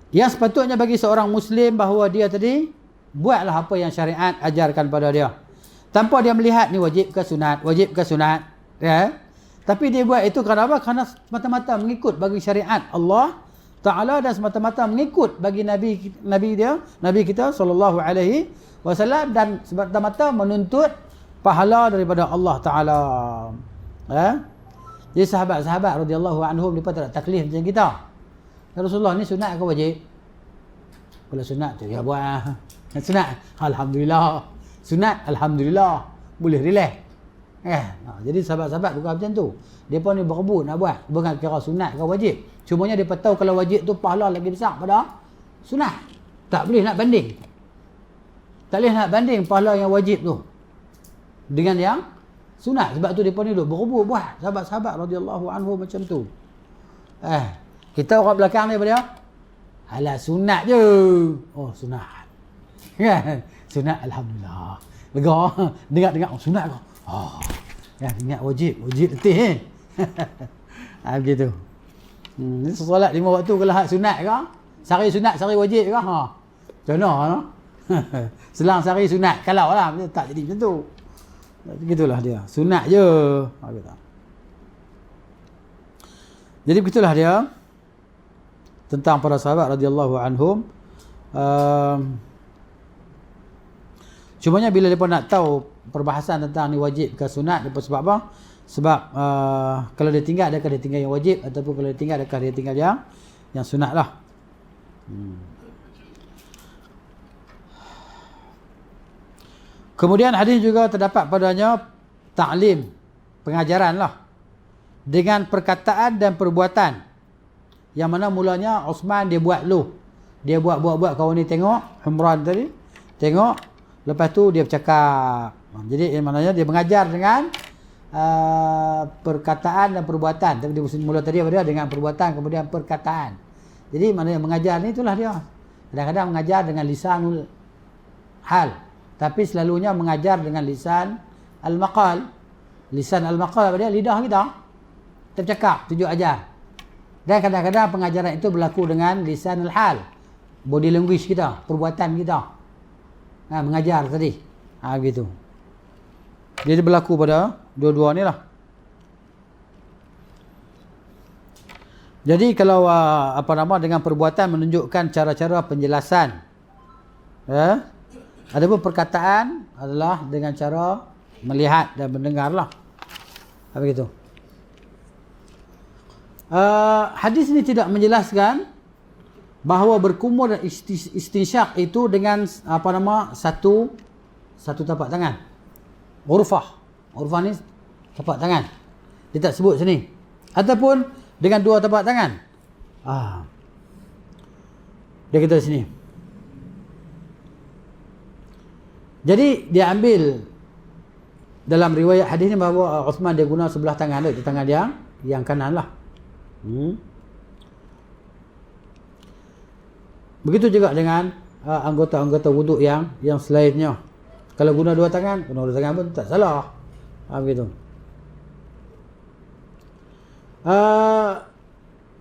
Yang sepatutnya bagi seorang Muslim bahawa dia tadi buatlah apa yang syariat ajarkan pada dia. Tanpa dia melihat ni wajib ke sunat, ya. Tapi dia buat itu kerana apa? Kerana semata-mata mengikut bagi syariat Allah Ta'ala dan semata-mata mengikut bagi Nabi kita sallallahu alaihi wasallam dan semata-mata menuntut pahala daripada Allah Ta'ala. Ya. Jadi sahabat-sahabat radhiyallahu anhum mereka tak ada taklif macam kita. Ya Rasulullah, ni sunat ke wajib? Kalau sunat tu ya buat. Sunat, alhamdulillah. Sunat, alhamdulillah. Boleh relax. Jadi sahabat-sahabat bukan macam tu. Depa ni berebut nak buat, bukan kira sunat ke wajib. Cumanya depa tahu kalau wajib tu pahala lagi besar pada sunat. Tak boleh nak banding. Tak boleh nak banding pahala yang wajib tu dengan yang sunat. Sebab tu depa ni duk berebut buat. Sahabat-sahabat radhiyallahu anhu macam tu. Kita orang belakang ni apa dia? Alah sunat je. Oh sunat. Kan? Sunat alhamdulillah. Lega. Dengar-dengar oh sunat ke? Oh. Ya ingat wajib letih begitu. Ni solat 5 waktu kalau hak sunat ke? Sehari sunat, sehari wajib ke? Macam mana? Selang sehari sunat. Kalau lah tak jadi macam tu. Begitulah dia. Sunat je. Jadi begitulah dia tentang para sahabat radhiyallahu anhum. Cumanya bila mereka nak tahu perbahasan tentang ni wajib ke sunat, mereka sebab apa? Sebab kalau dia tinggal, adakah dia tinggal yang wajib, ataupun kalau dia tinggal, adakah dia tinggal yang sunat lah. Kemudian hadis juga terdapat padanya ta'lim, pengajaran lah, dengan perkataan dan perbuatan. Yang mana mulanya Osman dia buat lu. Dia buat kawan ni tengok, Humran tadi tengok, lepas tu dia bercakap. Jadi maknanya dia mengajar dengan perkataan dan perbuatan. Tapi dia mula tadi apa dia? Dengan perbuatan kemudian perkataan. Jadi maknanya mengajar ni itulah dia. Kadang-kadang mengajar dengan lisanul hal, tapi selalunya mengajar dengan lisan al-maqal. Lisan al-maqal apa dia? Lidah kita. Kita bercakap, tunjuk ajar. Dan kadang-kadang pengajaran itu berlaku dengan lisan al-hal, body language kita, perbuatan kita. Mengajar tadi. Begitu. Jadi berlaku pada dua-dua ni lah. Jadi kalau dengan perbuatan menunjukkan cara-cara penjelasan. Adapun perkataan adalah dengan cara melihat dan mendengar lah. Begitu. Hadis ini tidak menjelaskan bahawa berkumur dan istinsyak itu dengan satu tapak tangan. Urfah ni tapak tangan. Dia tak sebut sini. Ataupun dengan 2 tapak tangan. Dia kata sini. Jadi dia ambil dalam riwayat hadis ni bahawa Uthman dia guna sebelah tangan dia, tangan dia yang kanan lah. Begitu juga dengan anggota-anggota wuduk yang selainnya. Kalau guna 2 tangan, guna 2 tangan pun tak salah. Begitu.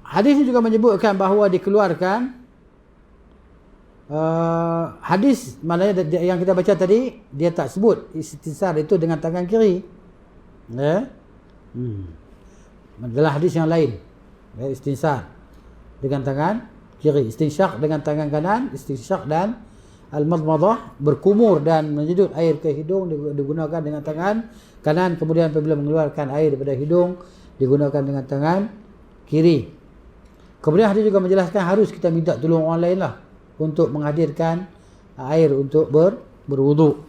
Hadis ini juga menyebutkan bahawa dikeluarkan hadis maknanya yang kita baca tadi dia tak sebut istinsar itu dengan tangan kiri. Dalam hadis yang lain, istinsar dengan tangan kiri, istinsyaq dengan tangan kanan, istinsyaq dan al-madmadah berkumur dan menyedut air ke hidung digunakan dengan tangan kanan, kemudian apabila mengeluarkan air daripada hidung digunakan dengan tangan kiri. Kemudian hadis juga menjelaskan harus kita minta tolong orang lain lah untuk menghadirkan air untuk berwuduk.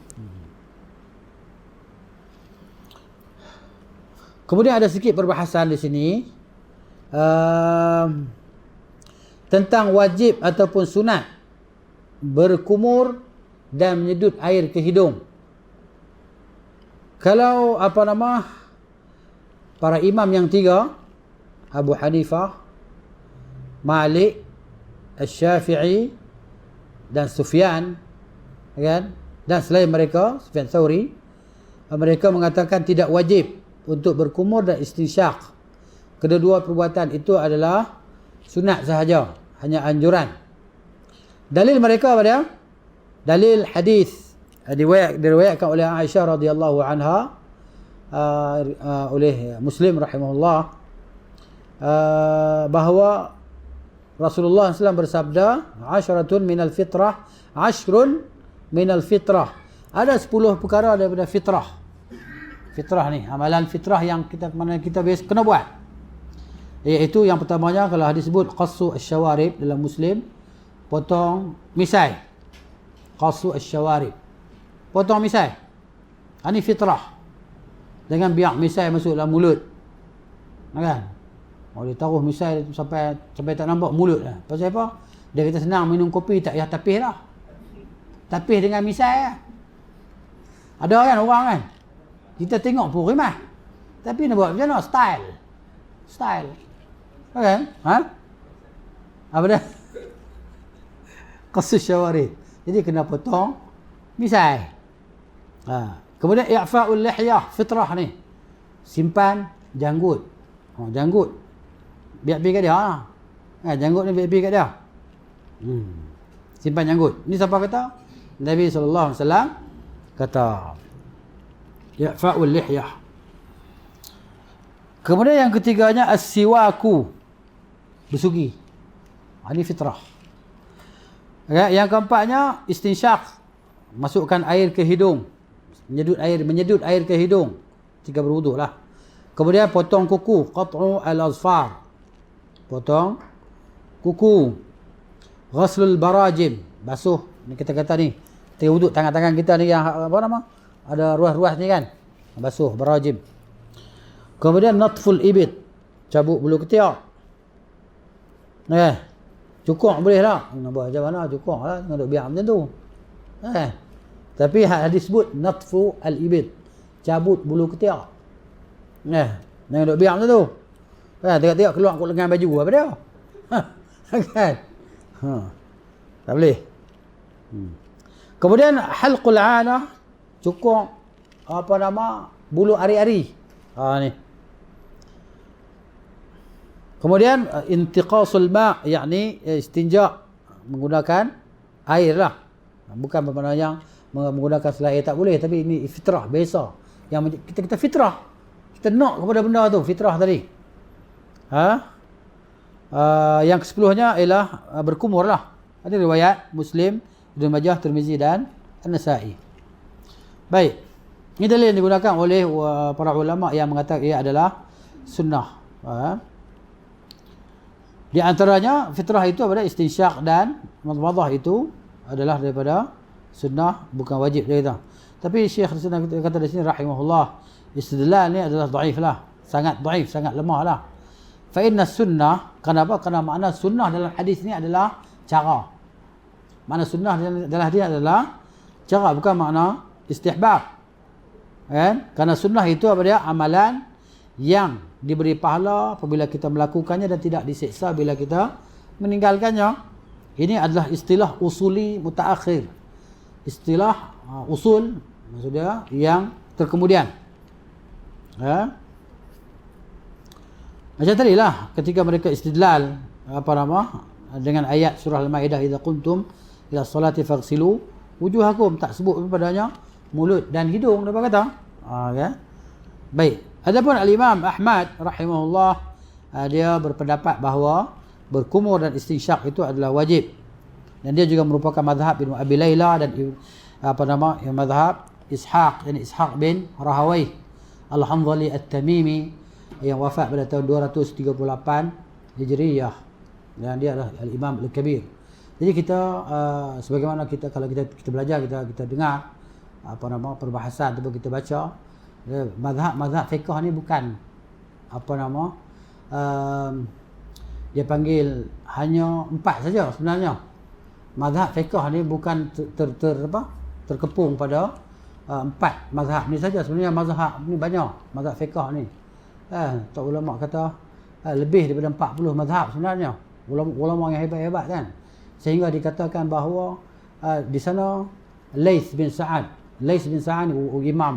Kemudian ada sedikit perbahasan di sini tentang wajib ataupun sunat berkumur dan menyedut air ke hidung. Kalau para imam yang tiga, Abu Hanifah, Malik, Asy-Syafi'i dan Sufyan, kan? Dan selain mereka, Sufyan Tsauri, mereka mengatakan tidak wajib untuk berkumur dan istinsyaq. Kedua-dua perbuatan itu adalah sunat sahaja, hanya anjuran. Dalil mereka apa dia? Dalil hadis diriwayatkan oleh Aisyah radhiyallahu anha oleh Muslim rahimahullah bahawa Rasulullah SAW bersabda, "Asyaratun minal fitrah, asyrun minal fitrah." Ada 10 perkara daripada fitrah. Fitrah ni, amalan fitrah yang kita biasa kena buat. Iaitu yang pertamanya, kalau hadis sebut qassu asy-syawarib dalam Muslim, potong misai. Qassu asy-syawarib, potong misai. Ini fitrah. Jangan biar misai masuk dalam mulut, kan? Dia taruh misai sampai tak nampak mulut lah. Pasal apa? Dia kata senang minum kopi tak payah tapis dah. Tapis dengan misai lah. Ada kan orang kan? Kita tengok pun rimah. Tapi nak buat macam mana? Style. Kan? Apa dah? Qasus syawarib. Jadi kena potong misai. Kemudian i'fa'ul lihyah, fitrah ni. Simpan janggut. Janggut biar pergi kat dia lah. Janggut ni biar pergi kat dia. Simpan janggut. Ni siapa kata? Nabi SAW kata i'fa'ul lihyah. Kemudian yang ketiganya as-siwaku, bersugi. Ini fitrah. Yang keempatnya istinsyaq, masukkan air ke hidung, menyedut air ke hidung ketika berwuduk lah. Kemudian potong kuku, qat'u al-azfar, potong kuku. Ghaslul barajim, basuh. Ni kita kata ni, ketika wuduk tangan-tangan kita ni yang ada ruas-ruas ni kan, basuh barajim. Kemudian natful ibit, cabut bulu ketiak. Cukur boleh tak? Nak buat macam mana? Cukur lah, jangan duk biar macam tu. Tapi hadis sebut natfu al-ibit, cabut bulu ketiak. Jangan duk biar macam tu. Tengok-tengok keluar kot lengan baju apa dia? Kan? Tak boleh. Kemudian halqul 'anah, cukur bulu ari-ari. Ni. Kemudian intiqasul ma', yakni istinja menggunakan air lah. Bukan bermakna yang menggunakan selain air tak boleh, tapi ini fitrah biasa. Yang kita fitrah. Kita nak kepada benda tu, fitrah tadi. Yang ke-10-nya ialah berkumur lah. Ada riwayat Muslim, Ibnu Majah, Tirmizi dan An-Nasa'i. Baik. Ini dalil yang digunakan oleh para ulama yang mengatakan ia adalah sunnah. Di antaranya fitrah itu adalah istinsyaq dan madmadah itu adalah daripada sunnah, bukan wajib dia kata. Tapi Syekh kata di sini rahimahullah, istidlal ni adalah dhaif lah, sangat dhaif, sangat lemah lah. Fa inna sunnah, kenapa? Kerana makna sunnah dalam hadis ni adalah cara. Makna sunnah dalam hadis adalah cara, bukan makna istihbab. Kan? Kerana sunnah itu apa dia? Amalan yang diberi pahala apabila kita melakukannya dan tidak disiksa bila kita meninggalkannya. Ini adalah istilah usuli mutaakhir. Istilah usul, maksudnya yang terkemudian. Macam tadilah ketika mereka istidlal dengan ayat surah Al-Maidah, idza kuntum ila salati faghsilu wujuhakum, tak sebut padanya mulut dan hidung, dia kata. Ya. Baik. Adapun al-Imam Ahmad rahimahullah, dia berpendapat bahawa berkumur dan istinsyak itu adalah wajib. Dan dia juga merupakan mazhab Ibn Abi Layla dan mazhab Ishaq, yani Ishaq bin Rahawayh Al-Hanzali At-Tamimi yang wafat pada tahun 238 Hijriyah. Dan dia adalah al-Imam Al-Kabir. Jadi kita sebagaimana kita kalau kita belajar, kita dengar perbahasan ataupun kita baca, mazhab fiqh ni bukan dia panggil hanya 4 saja sebenarnya. Mazhab fiqh ni bukan terkepung pada 4 mazhab ni saja. Sebenarnya mazhab ni banyak, mazhab fiqh ni. Tak, ulama kata lebih daripada 40 mazhab sebenarnya. Ulama yang hebat-hebat kan. Sehingga dikatakan bahawa di sana Laits bin Sa'ad imam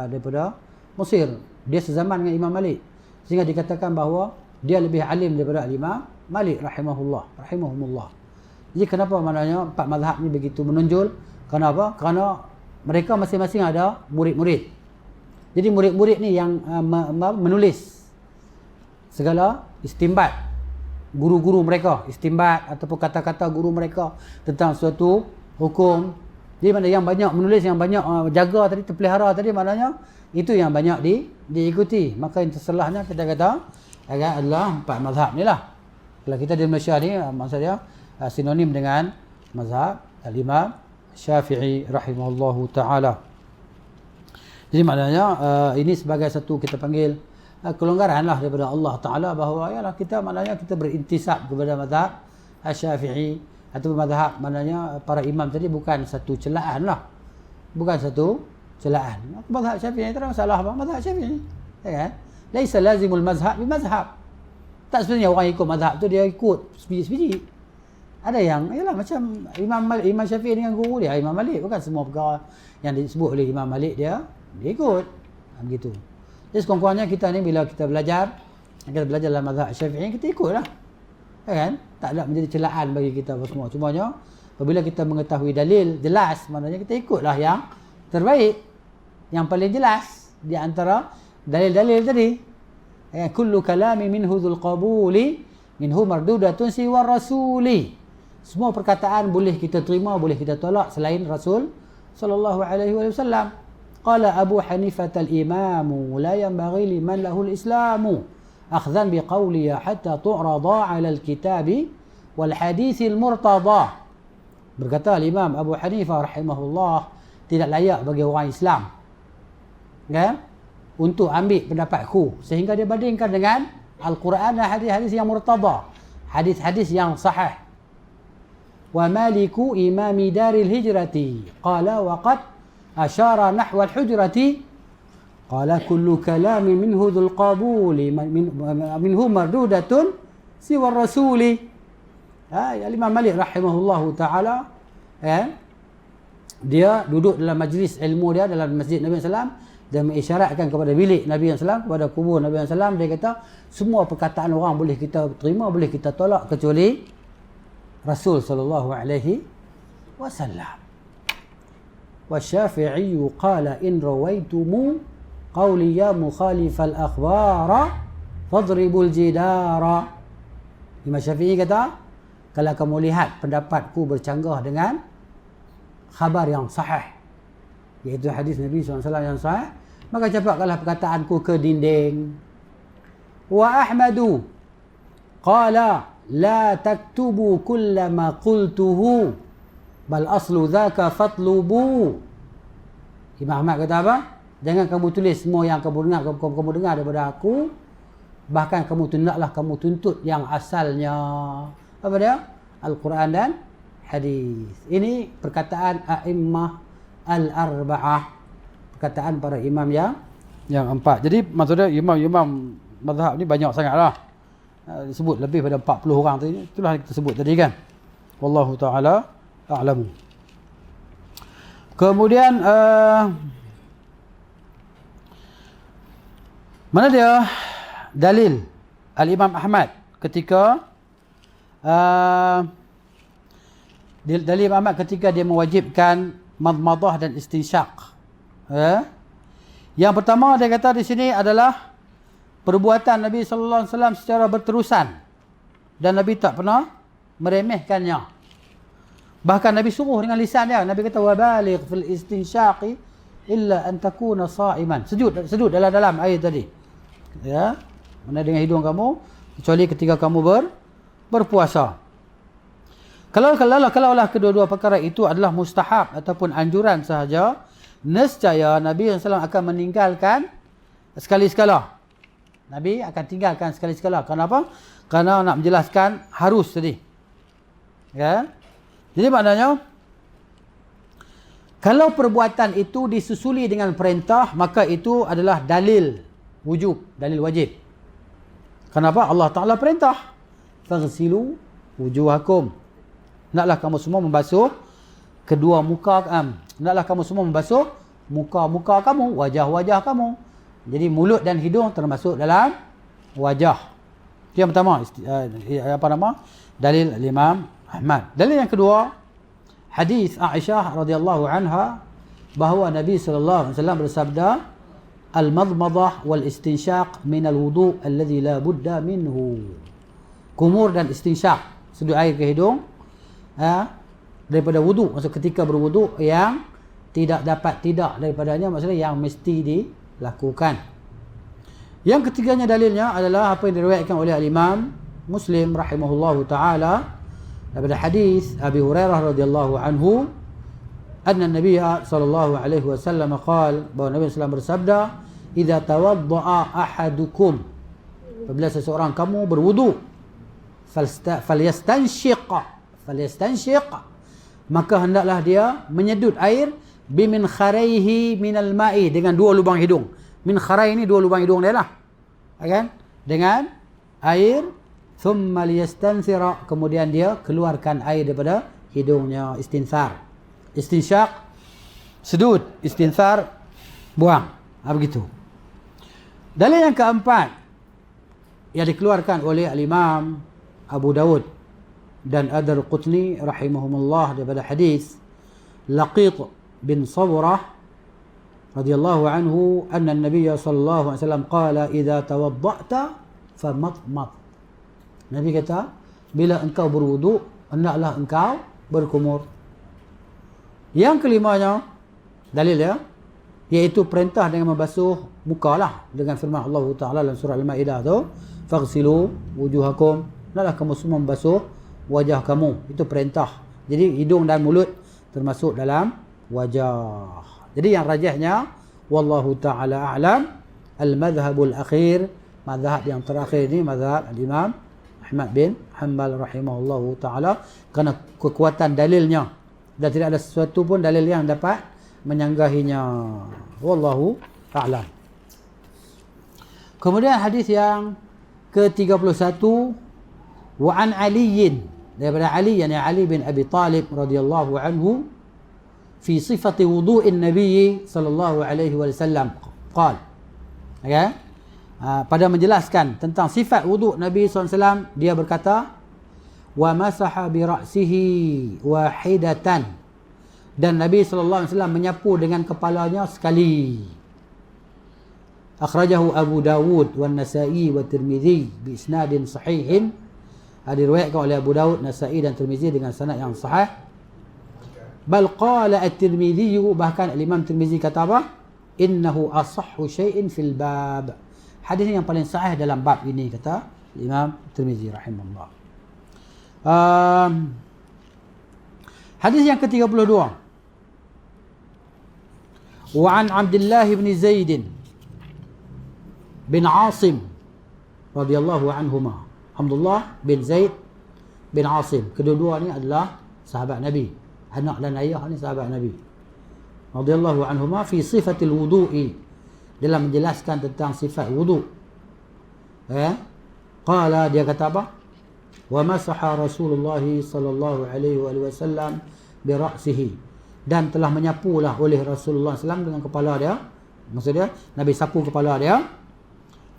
daripada Mesir. Dia sezaman dengan Imam Malik. Sehingga dikatakan bahawa dia lebih alim daripada Imam Malik rahimahumullah. Jadi kenapa maknanya 4 mazhab ni begitu menonjol? Kenapa? Kerana mereka masing-masing ada murid-murid. Jadi murid-murid ni yang menulis segala istimbat guru-guru mereka, istimbat ataupun kata-kata guru mereka tentang suatu hukum. Jadi mana yang banyak menulis, yang banyak jaga tadi, terpelihara tadi, maknanya itu yang banyak diikuti. Maka yang terselahnya kita kata adalah 4 mazhab ni lah. Kalau kita di Malaysia ni maksudnya sinonim dengan mazhab al-Imam Syafi'i rahimahullahu ta'ala. Jadi maknanya ini sebagai satu kita panggil kelonggaran lah daripada Allah Ta'ala, bahawa yalah kita maknanya kita berintisab kepada mazhab Syafi'i atau mazhab, maknanya para imam tadi bukan satu celaan lah. Bukan satu celaan. Mazhab Syafi'i tak ada masalah apa? Mazhab Syafi'i. Ya kan? Laisa lazimul mazhab bi mazhab. Tak sebenarnya orang ikut mazhab tu dia ikut sebiji-sebiji. Ada yang yalah macam Imam Syafi'i dengan guru dia Imam Malik, bukan semua perkara yang disebut oleh Imam Malik dia ikut. Begitu. Jadi sekurang-kurangnya kita ni bila kita belajar dalam mazhab Syafi'i, kita ikutlah. Ya kan? Tak ada menjadi celaan bagi kita apa semua. Cumanya apabila kita mengetahui dalil jelas, maknanya kita ikutlah yang terbaik, yang paling jelas di antara dalil-dalil tadi. Ya, kullu kalami minhu dzul qabuli minhu mardudatun siwa rasuli. Semua perkataan boleh kita terima, boleh kita tolak selain Rasul sallallahu alaihi wasallam. Qala Abu Hanifah al-Imam la yanbaghi liman lahu al-Islam akhdhan biqawli hatta tu'rada 'ala al-kitab wal hadits al-murtada. Berkata Imam Abu Hanifah rahimahullah, tidak layak bagi orang Islam kan untuk ambil pendapatku sehingga dia bandingkan dengan Al-Quran dan hadis-hadis yang murtada, hadis-hadis yang sahih. Wa maliku imami daril hijrati qala wa qad ashara nahwa al-hujrati qala kullu kalami minhu dhul qabuli minhu mardudatun siwa rasuli. Imam Malik rahimahullahu ta'ala dia duduk dalam majlis ilmu dia dalam masjid Nabi SAW dan mengisyaratkan kepada bilik Nabi SAW, kepada kubur Nabi SAW. Dia kata semua perkataan orang boleh kita terima, boleh kita tolak kecuali Rasul sallallahu alaihi wasallam. Wa Syafi'i qala in rawaitumu qawli ya mukhalif al-akhbara fadribul jidara. Imam Syafi'i kata, kalau kamu lihat pendapatku bercanggah dengan khabar yang sahih, iaitu hadis Nabi SAW yang sahih, maka capaklah perkataanku ke dinding. Wa Ahmadu qala la taktubu kullama qultuhu bal aslu dhaka fatlubu. Imam Ahmad kata apa? Jangan kamu tulis semua yang kamu dengar daripada aku, bahkan kamu tuntut yang asalnya. Apa dia? Al-Quran dan hadis. Ini perkataan a'immah al-arba'ah, perkataan para imam yang 4. Jadi maksudnya imam mazhab ni banyak sangatlah. Disebut lebih pada 40 orang tadi. Itulah yang kita sebut tadi kan. Wallahu taala a'lamu. Kemudian mana dia dalil Al-Imam Ahmad ketika Dalil Imam Ahmad ketika dia mewajibkan madmadah dan istinsyaq. Yang pertama dia kata di sini adalah perbuatan Nabi sallallahu alaihi wasallam secara berterusan dan Nabi tak pernah meremehkannya. Bahkan Nabi suruh dengan lisan dia. Nabi kata wabaligh fil istinsyaqi illa an takuna sha'iman. Sedut dalam air tadi. Ya, mana dengan hidung kamu kecuali ketika kamu berpuasa. Kalaulah kedua-dua perkara itu adalah mustahab ataupun anjuran sahaja, nescaya Nabi SAW akan meninggalkan sekali-sekala. Nabi akan tinggalkan sekali-sekala. Kenapa? Kerana nak menjelaskan harus tadi. Ya. Jadi maknanya, kalau perbuatan itu disusuli dengan perintah, maka itu adalah dalil wujub, dalil wajib. Kenapa? Allah Ta'ala perintah. Faghsilu wujuhakum. Naklah kamu semua membasuh kedua muka kamu. Naklah kamu semua membasuh muka-muka kamu, wajah-wajah kamu. Jadi mulut dan hidung termasuk dalam wajah. Itu yang pertama, dalil Imam Ahmad. Dalil yang kedua, hadis Aisyah radhiyallahu anha bahawa Nabi sallallahu alaihi wasallam bersabda, al-madmadah wal istinsyaq min al-wudu' alladhi la budda minhu. Kumur dan istinsyaq, sedut air ke hidung, daripada wudu, maksud ketika berwudu yang tidak daripadanya, maksudnya yang mesti dilakukan. Yang ketiganya dalilnya adalah apa yang diriwayatkan oleh al-Imam Muslim rahimahullahu taala daripada hadis Abi Hurairah radhiyallahu anhu, anna Nabi sallallahu alaihi wasallam qala, bahawa Nabi sallallahu bersabda, idza tawaddaa ahadukum, apabila seseorang kamu berwudu, falyastanshiq, maka hendaklah dia menyedut air bimin kharaihi minal ma'i, dengan dua lubang hidung. Min kharai ini dua lubang hidung dia lah, kan? Dengan air, thumma liyastanthira, kemudian dia keluarkan air daripada hidungnya. Istinthar, istinsyaq sedut, istinthar buang, begitu. Dalil yang keempat yang dikeluarkan oleh al-Imam Abu Dawud dan Ad-Darqutni rahimahumullah daripada hadis Laqit bin Sabrah radhiyallahu anhu, anna an-nabiy sallallahu alaihi wasallam qala idza tawadda'ta famadmad. Nabi kata, bila engkau berwudu, hendaklah engkau berkumur. Yang kelimanya dalil ya, iaitu perintah dengan membasuh muka lah, dengan firman Allah Ta'ala dalam surah Al-Maidah tu, faghsilu wujuhakum, hendaklah kamu semua membasuh wajah kamu. Itu perintah. Jadi hidung dan mulut termasuk dalam wajah. Jadi yang rajahnya, wallahu ta'ala a'lam, al-madhhabul akhir, madhab yang terakhir ini madhab al-Imam Ahmad bin Hanbal rahimahullahu ta'ala, kerana kekuatan dalilnya dan tidak ada sesuatu pun dalil yang dapat menyanggahinya. Wallahu a'lam. Kemudian hadis yang ke-31, wa an aliyin, daripada Ali, yani Ali bin Abi Talib radhiyallahu anhu, fi sifati wudu'in Nabi sallallahu alaihi wasallam qala, ya, pada menjelaskan tentang sifat wuduk Nabi SAW, dia berkata, wa masaha bi ra'sihi wahidatan, dan Nabi SAW menyapu dengan kepalanya sekali. Akhrajahu Abu Dawud wa Nasa'i wa Tirmidzi bi isnadin sahihin, diriwayatkan oleh Abu Dawud, Nasa'i dan Tirmidzi dengan sanad yang sahih. Bal qala at-Tirmidzi, bahkan Imam Tirmidzi kata apa? Innahu asahhu syai'in fil bab. Hadis yang paling sahih dalam bab ini, kata Imam Tirmidzi rahimahullah. Hadis yang ke-32. Wa an Abdullah bin Zaid bin Asim radhiyallahu anhuma. Abdullah bin Zaid bin Asim, kedua-dua ni adalah sahabat Nabi. Anak dan ayah ni sahabat Nabi radhiyallahu anhuma, fi sifatil wudu'i, dalam menjelaskan tentang sifat wudu. Qala, dia kata apa? Wa masaha Rasulullah sallallahu alaihi wasallam bi ra'sihi, dan telah menyapulah oleh Rasulullah SAW dengan kepala dia. Maksudnya Nabi sapu kepala dia.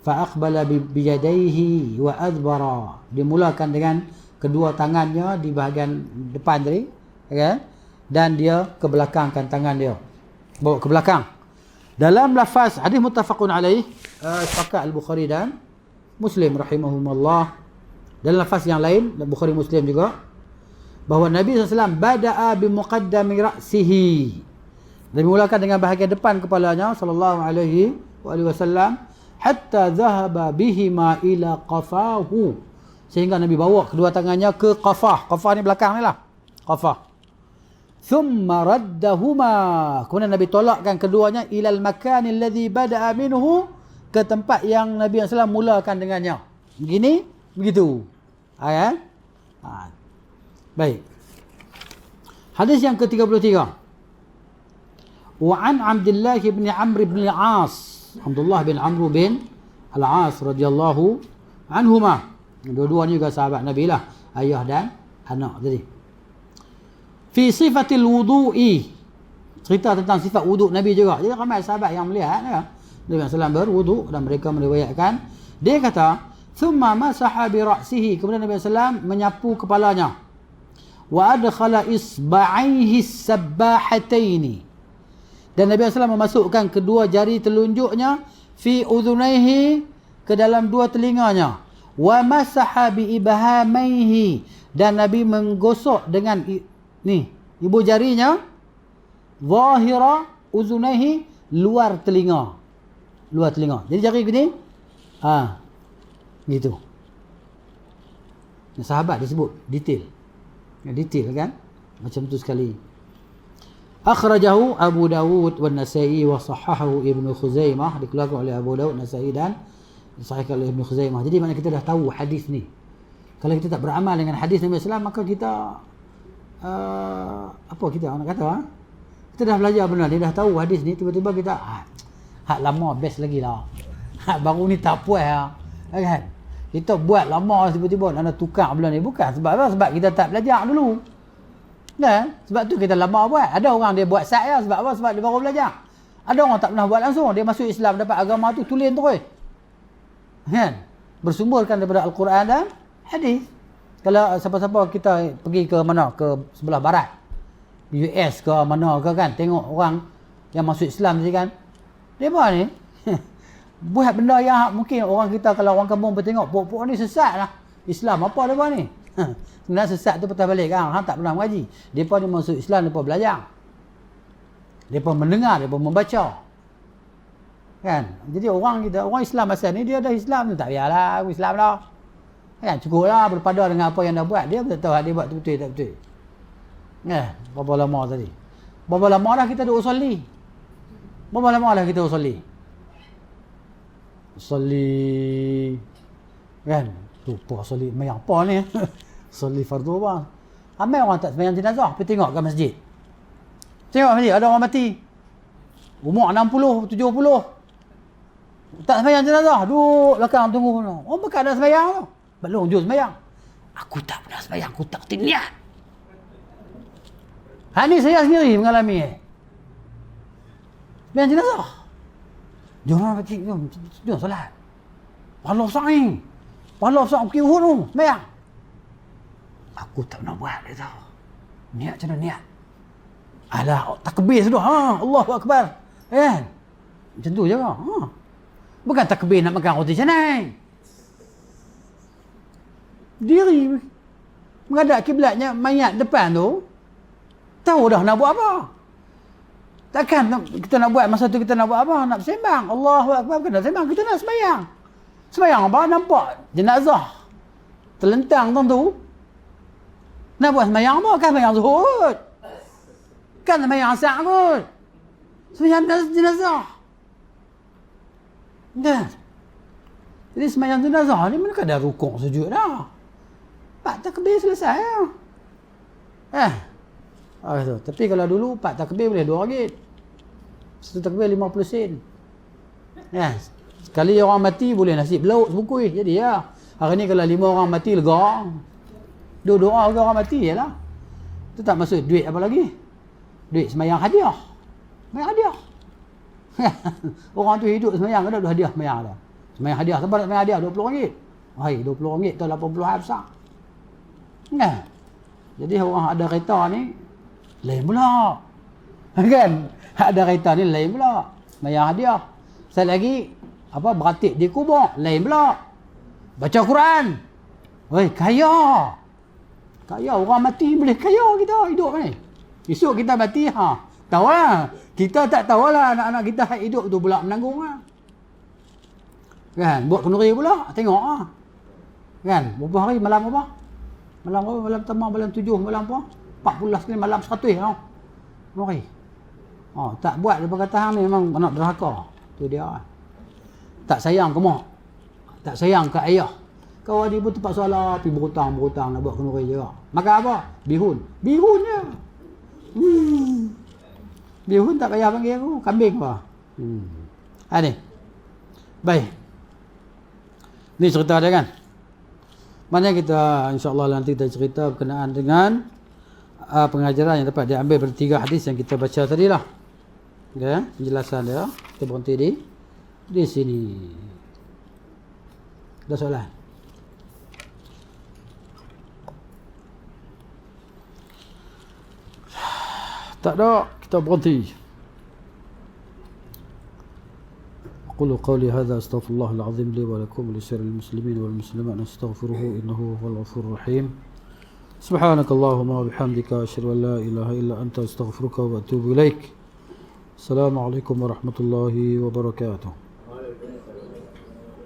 Fa aqbala bi yadayhi wa adbara, dimulakan dengan kedua tangannya di bahagian depan tadi, kan? Dan dia ke belakangkan tangan dia, bawa ke belakang. Dalam lafaz hadis muttafaqun alaih, sepakat Al-Bukhari dan Muslim rahimahumullah. Dalam lafaz yang lain, Bukhari Muslim juga, bahawa Nabi SAW bada'a bimuqaddami ra'sihi, Nabi mulakan dengan bahagian depan kepalanya sallallahu alaihi wasallam, hatta zahaba bihima ila qafahu, sehingga Nabi bawa kedua tangannya ke qafah. Qafah ni belakang ni lah, qafah. Thumma raddahuma, kemudian Nabi tolakkan keduanya ilal makan alladhi bada'a minhu, ke tempat yang Nabi SAW mulakan dengannya. Begini, begitu. Baik. Hadis yang ke-33. Wa an Abdullah bin Amr bin Al-As, Abdullah bin Amr bin Al-As radhiyallahu anhuma. Dua-duanya juga sahabat Nabi lah, ayah dan anak tadi. Fi sifatil wudu'i, cerita tentang sifat wuduk Nabi juga. Jadi ramai sahabat yang melihat ya, Nabi SAW berwuduk dan mereka meriwayatkan, dia kata, thumma masaha bi ra'sihi, kemudian Nabi SAW menyapu kepalanya, wa adkhala isba'aihi sabbahataini, dan Nabi SAW memasukkan kedua jari telunjuknya fi udhunaihi, ke dalam dua telinganya, wa masaha bi ibhamaihi, dan Nabi menggosok dengan ni ibu jarinya, zahira udhunaihi, luar telinga. Jadi jari gini, gitu. Sahabat disebut detail kan, macam tu sekali. Akhrajahu Abu Dawud wa Nasa'i wa sahahahu Ibnu Khuzaimah, dikeluarkan oleh Abu Dawud, Nasa'i dan disahihkan oleh Ibnu Khuzaimah. Jadi mana kita dah tahu hadis ni. Kalau kita tak beramal dengan hadis Nabi sallallahu alaihi wasallam, maka kita apa kita nak kata, kita dah belajar benar, dia dah tahu hadis ni, tiba-tiba kita hak lama best lagi lah, hak baru ni tak puas lah, kan? Kita buat lama, tiba-tiba nak tukar benda ni. Bukan sebab apa? Sebab kita tak belajar dulu, kan? Sebab tu kita lama buat. Ada orang dia buat sat ya, sebab apa? Sebab dia baru belajar. Ada orang tak pernah buat langsung, dia masuk Islam, dapat agama tu tulen terus, kan? Bersumberkan daripada Al-Quran dan hadis. Kalau siapa-siapa kita pergi ke mana, ke sebelah barat, US ke mana ke, kan, tengok orang yang masuk Islam ni, kan, dia apa ni? Buat benda yang mungkin orang kita, kalau orang kampung bertengok, pokok ni sesat lah, Islam apa dia buat ni? Sebenarnya sesat tu patah balik kan, hang tak pernah mengaji. Depa ni masuk Islam, depa belajar, depa mendengar, depa membaca, kan. Jadi orang kita, orang Islam asal ni, dia dah Islam tu, tak payahlah aku Islam dah, kan, cukup lah berpada dengan apa yang dah buat. Dia tak tahu dia buat tu betul tak betul, berapa lama tadi, berapa lama dah kita duk usolli, berapa lama dah kita usolli, kan, lupa soli mayang apa ni. Soli fardu apa, ramai orang tak sembahyang jenazah, pergi tengok kat masjid, tengok masjid ada orang mati umur 60, 70, tak sembahyang jenazah, duduk belakang tunggu. Orang bukan ada sembahyang tu, belum juz sembahyang. Aku tak pernah sembahyang, aku tak kerti niat. Ni saya sendiri mengalami sembahyang jenazah. Jom pakcik, jom solat. Pahala saing. Pahala saing pergi Uhud tu, sembahyang. Aku tak pernah buat, dia tahu. Niat macam mana niat? Alah, takbir sudah. Allahu Akbar. Kan? Macam tu je kan? Bukan takbir nak makan roti canai. Diri menghadap kiblatnya mayat depan tu, tahu dah nak buat apa. Takkan kita nak buat masa tu, kita nak buat apa? Nak sembang. Allahu Akbar, bukan nak sembang, kita nak sembahyang. Sembahyang apa? Nampak jenazah terlentang tu. Nak buat sembahyang apa? Kan sembahyang zuhud, kan sembahyang asar kot, sembahyang jenazah. Kan? Jadi sembahyang jenazah ni mana ada rukuk sujud dah. Pak takbir selesai ya. Tapi kalau dulu Pak takbir boleh RM2. Satu takbir 50 sen. Sekali orang mati boleh nasi belauk sebungkus. Jadi ya. Hari ni kalau 5 orang mati lega. 2 orang mati je lah. Itu tak masuk duit apa lagi. Duit sembahyang hadiah. Sembahyang hadiah. Orang tu hidup sembahyang ada hadiah sembahyang dah. Sembahyang hadiah, siapa nak sembahyang hadiah RM20. Hai, RM20 tu 80 besar. Jadi orang ada kereta ni, lain pula. Kan? Ada kaitan ni lain pula. Bayar hadiah. Sekali lagi, beratik di kubur, lain pula. Baca Quran. Oi, kaya. Kaya, orang mati boleh kaya kita hidup ni. Esok kita mati, tahu lah. Kita tak tahu lah anak-anak kita hidup tu pula menanggung lah. Kan? Buat kenduri pula, tengok lah. Kan? Berapa hari, malam apa? Malam apa? Malam pertama, malam 7, malam apa? 40 sekali, malam 100 tau. Hari. Tak buat dia kata hang ni memang anak derhaka. Tu dia. Tak sayang ke mak. Tak sayang ke ayah. Kau adik pun terpaksa salah, pergi berhutang nak buat kenduri juga. Makan apa? Bihun. Bihun je. Bihun tak payah panggil aku, kambing apa? Ni. Baik. Ni cerita dia kan. Mana kita insya-Allah nanti kita cerita berkenaan dengan pengajaran yang dapat diambil dari 3 hadis yang kita baca tadi lah. Okay, penjelasan dia. Kita berhenti di sini. Ada soalan? Tak ada, kita berhenti. أقول قولي هذا أستغفر الله العظيم لي ولكم ولسائر المسلمين والمسلمات نستغفره إنه هو الغفور الرحيم سبحانك اللهم وبحمدك أشهد أن لا إله إلا أنت أستغفرك وأتوب إليك السلام عليكم ورحمة الله وبركاته.